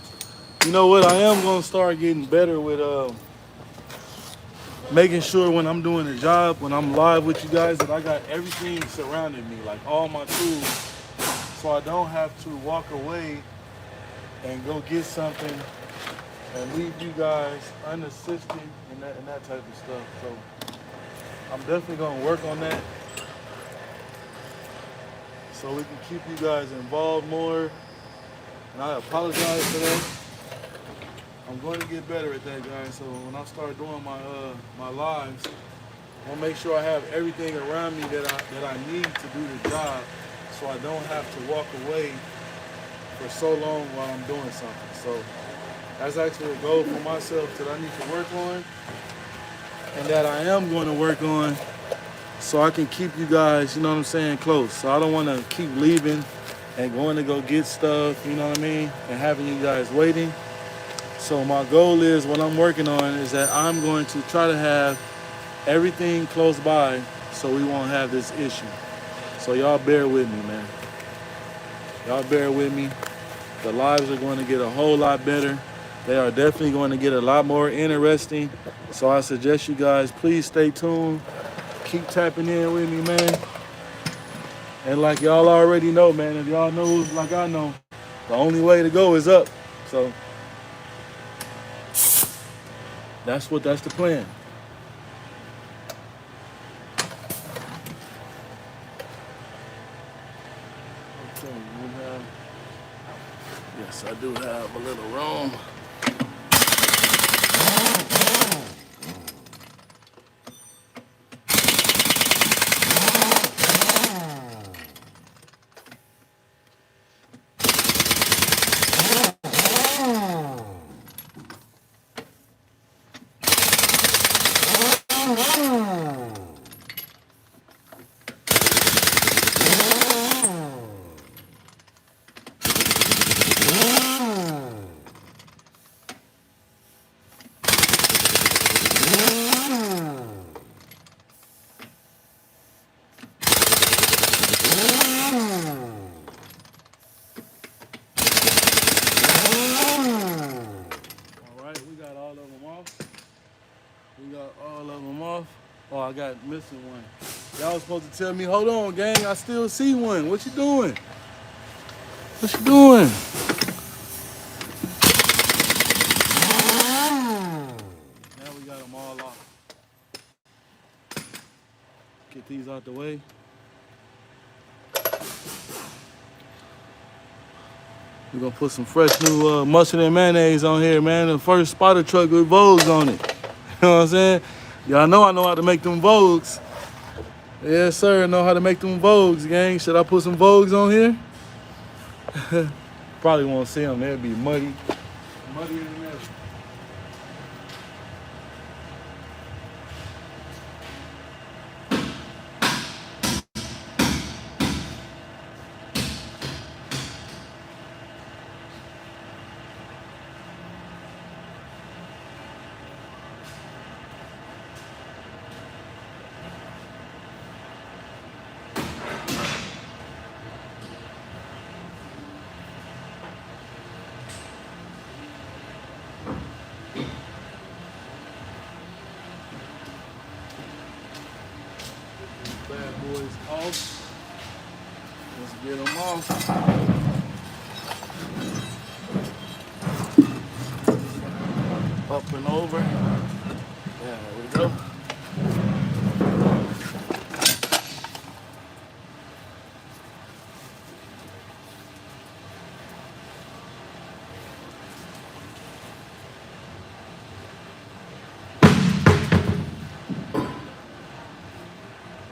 You know what? I am gonna start getting better with making sure when I'm doing a job, when I'm live with you guys, that I got everything surrounding me, like all my tools, so I don't have to walk away and go get something and leave you guys unassisted and that type of stuff. So I'm definitely gonna work on that so we can keep you guys involved more. And I apologize for that. I'm going to get better at that, guys. So when I start doing my lives, I'm gonna make sure I have everything around me that I need to do the job, so I don't have to walk away for so long while I'm doing something. So that's actually a goal for myself that I need to work on, and that I am going to work on, so I can keep you guys, you know what I'm saying, close. So I don't want to keep leaving and going to go get stuff, you know what I mean, and having you guys waiting. So my goal is, what I'm working on is that I'm going to try to have everything close by so we won't have this issue. So y'all bear with me, man. Y'all bear with me. The lives are going to get a whole lot better. They are definitely going to get a lot more interesting. So I suggest you guys, please stay tuned. Keep tapping in with me, man. And like y'all already know, man, if y'all know like I know, the only way to go is up. So that's the plan. Okay, yes, I do have a little room. All right, we got all of them off. We got all of them off. Oh, I got missing one. Y'all was supposed to tell me, hold on, gang, I still see one. What you doing? What you doing? Now we got them all off. Get these out the way. We're gonna put some fresh new mustard and mayonnaise on here, man. The first spotter truck with Vogues on it. You know what I'm saying? Y'all know I know how to make them Vogues. Yes, sir, I know how to make them Vogues, gang. Should I put some Vogues on here? Probably won't see them. They'll be muddy. Muddy in the middle. Bad boys off. Let's get them off. Up and over. There we go.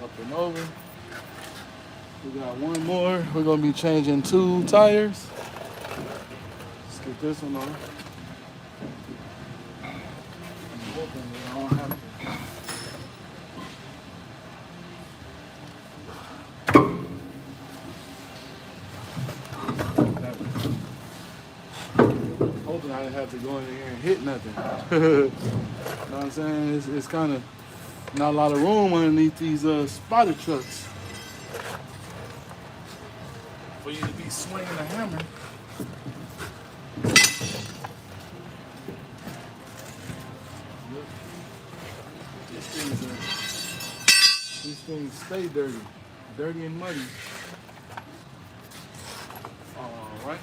Up and over. We got one more. We're gonna be changing 2 tires. Let's get this one on. I'm hoping we don't have to. Hoping I didn't have to go in here and hit nothing. You know what I'm saying? It's kind of not a lot of room underneath these spotter trucks for you to be swinging a hammer. things stay dirty, dirty and muddy. All right.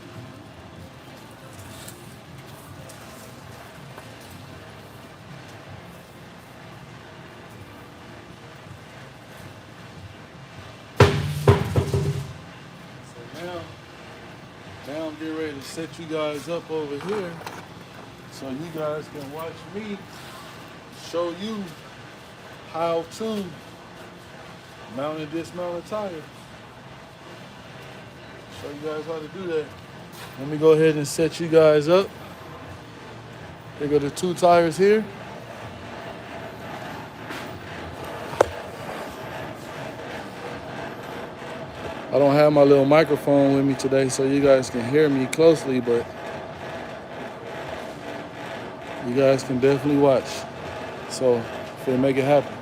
So now I'm getting ready to set you guys up over here so you guys can watch me show you how to mount and dismount a tire. Show you guys how to do that. Let me go ahead and set you guys up. Here go the 2 tires here. I don't have my little microphone with me today so you guys can hear me closely, but you guys can definitely watch. So, if they make it happen.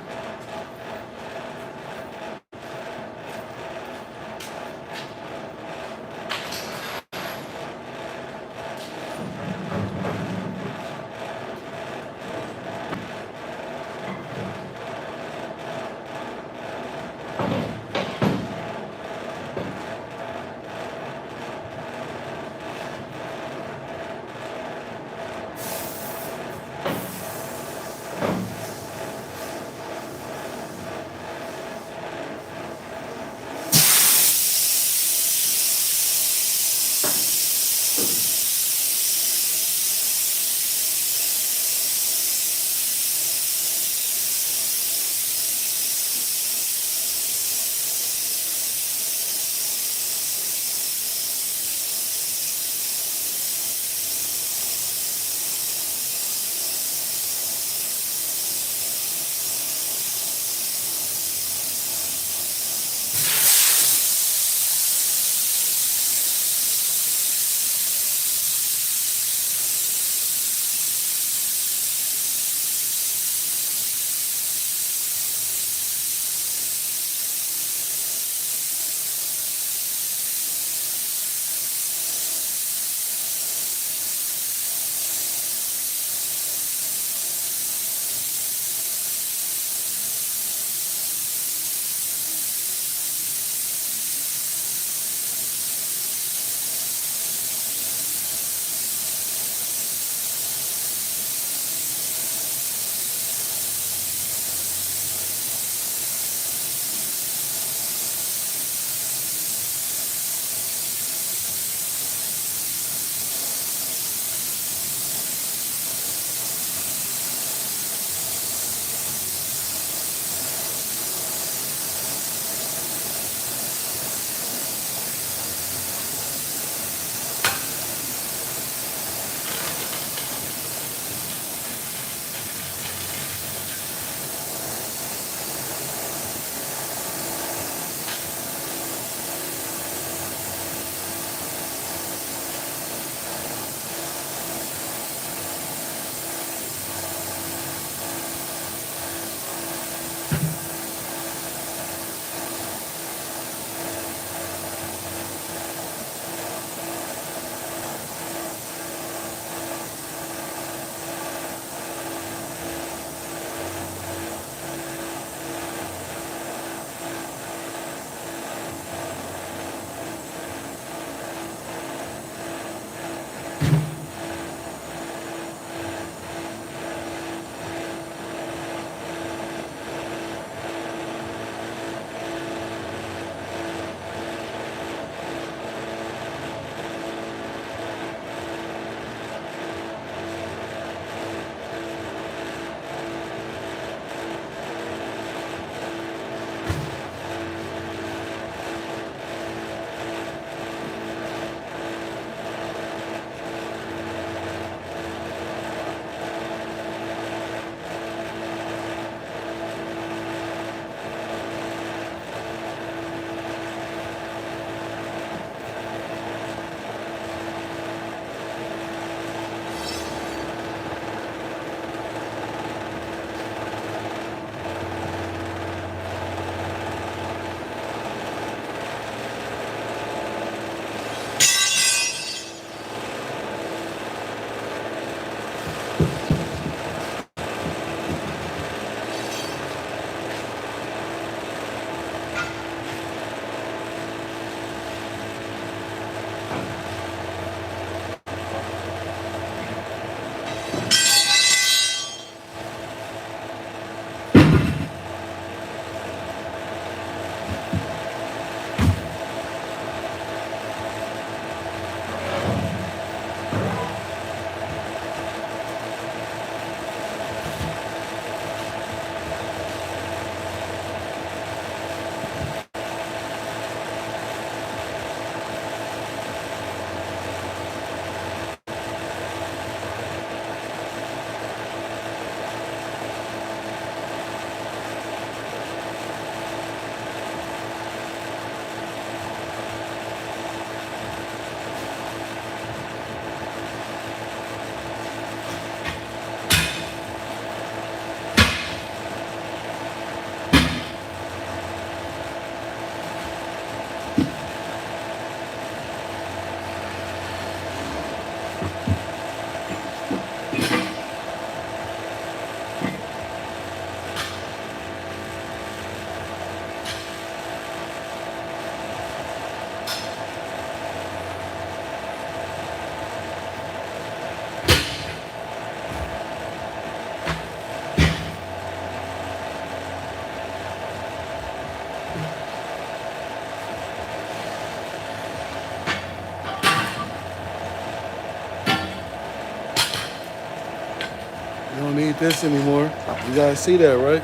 You don't need this anymore. You guys see that, right?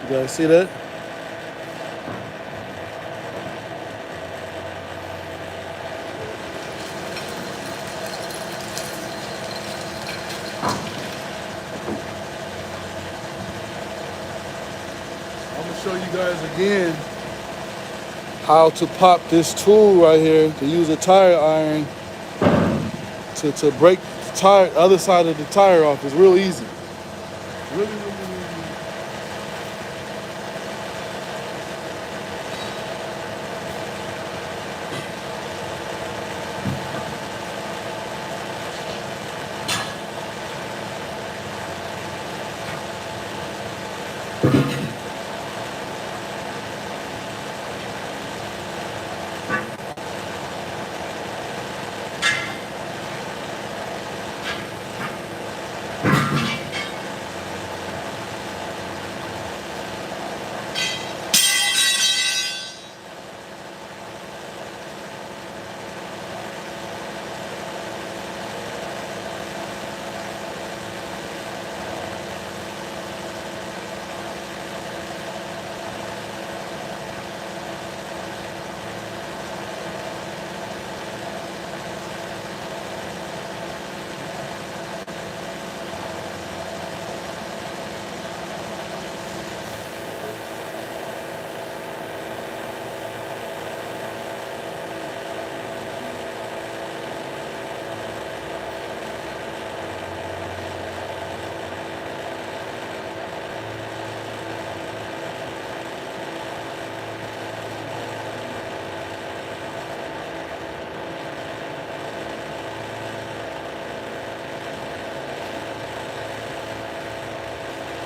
You guys see that? I'm gonna show you guys again how to pop this tool right here to use a tire iron to break the tire, other side of the tire off. It's real easy. Really, really, really easy.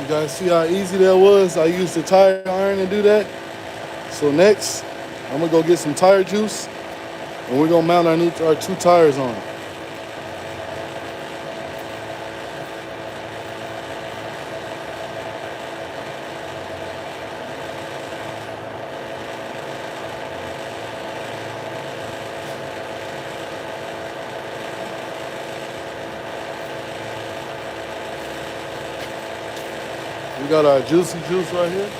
You guys see how easy that was? I used the tire iron to do that. So next, I'm gonna go get some tire juice, and we're gonna mount our 2 tires on. We got our juicy juice right here.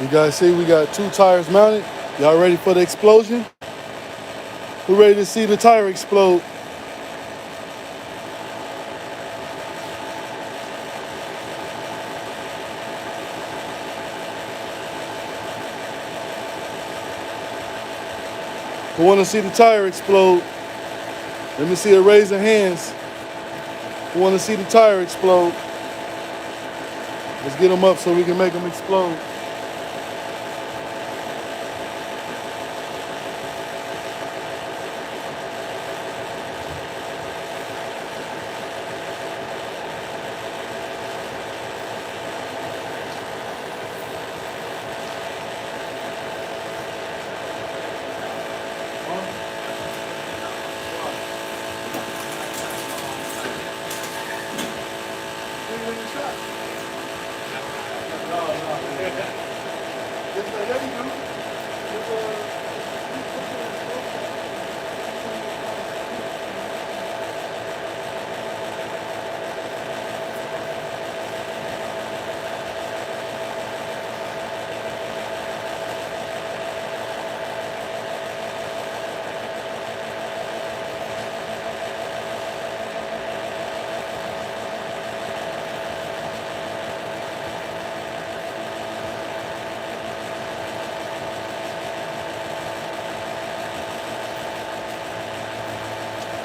You guys see we got 2 tires mounted. Y'all ready for the explosion? We're ready to see the tire explode. We want to see the tire explode. Let me see a raise of hands. We want to see the tire explode. Let's get them up so we can make them explode.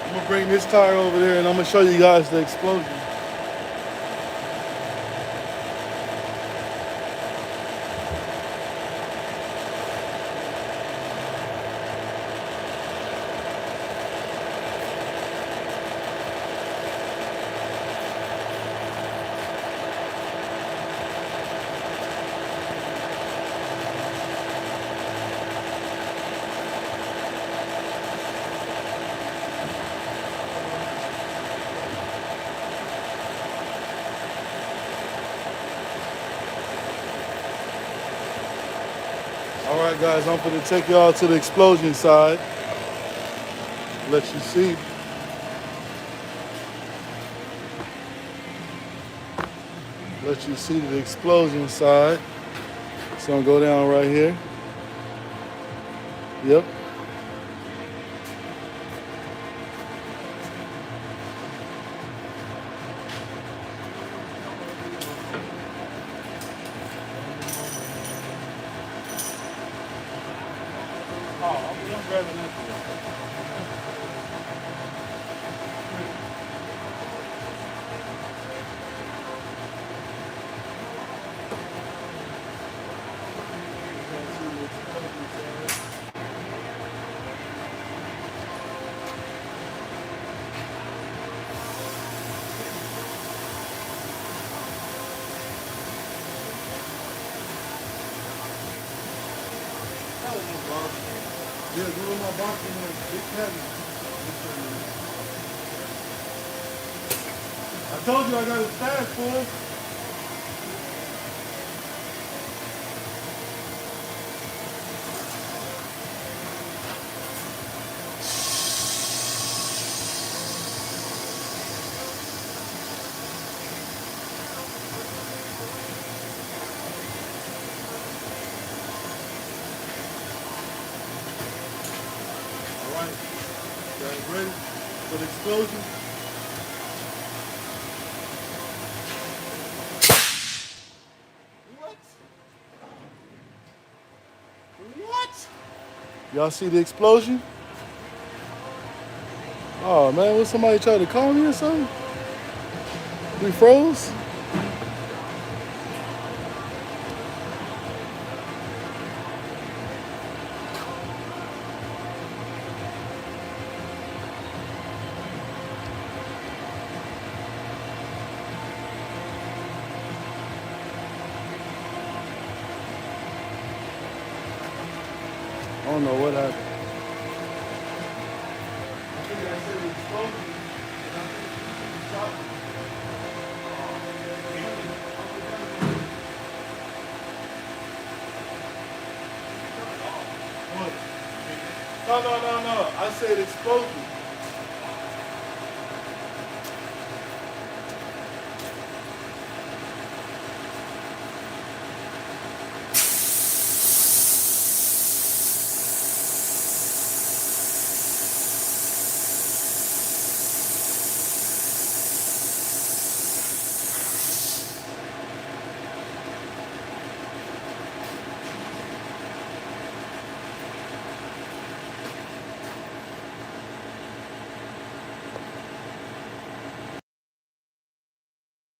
I'm gonna bring this tire over there and I'm gonna show you guys the explosion. All right, guys, I'm gonna take y'all to the explosion side. Let you see. Let you see the explosion side. It's gonna go down right here. Yep. I'm grabbing this one. Yeah, go in my box and big cabinet. I told you I got it fast, boy. All right, you guys ready for the explosion? What? Y'all see the explosion? Oh man, was somebody trying to call me or something? We froze? I don't know what happened. I think I said the explosion. And I think it shot me. What? No. I said explosion.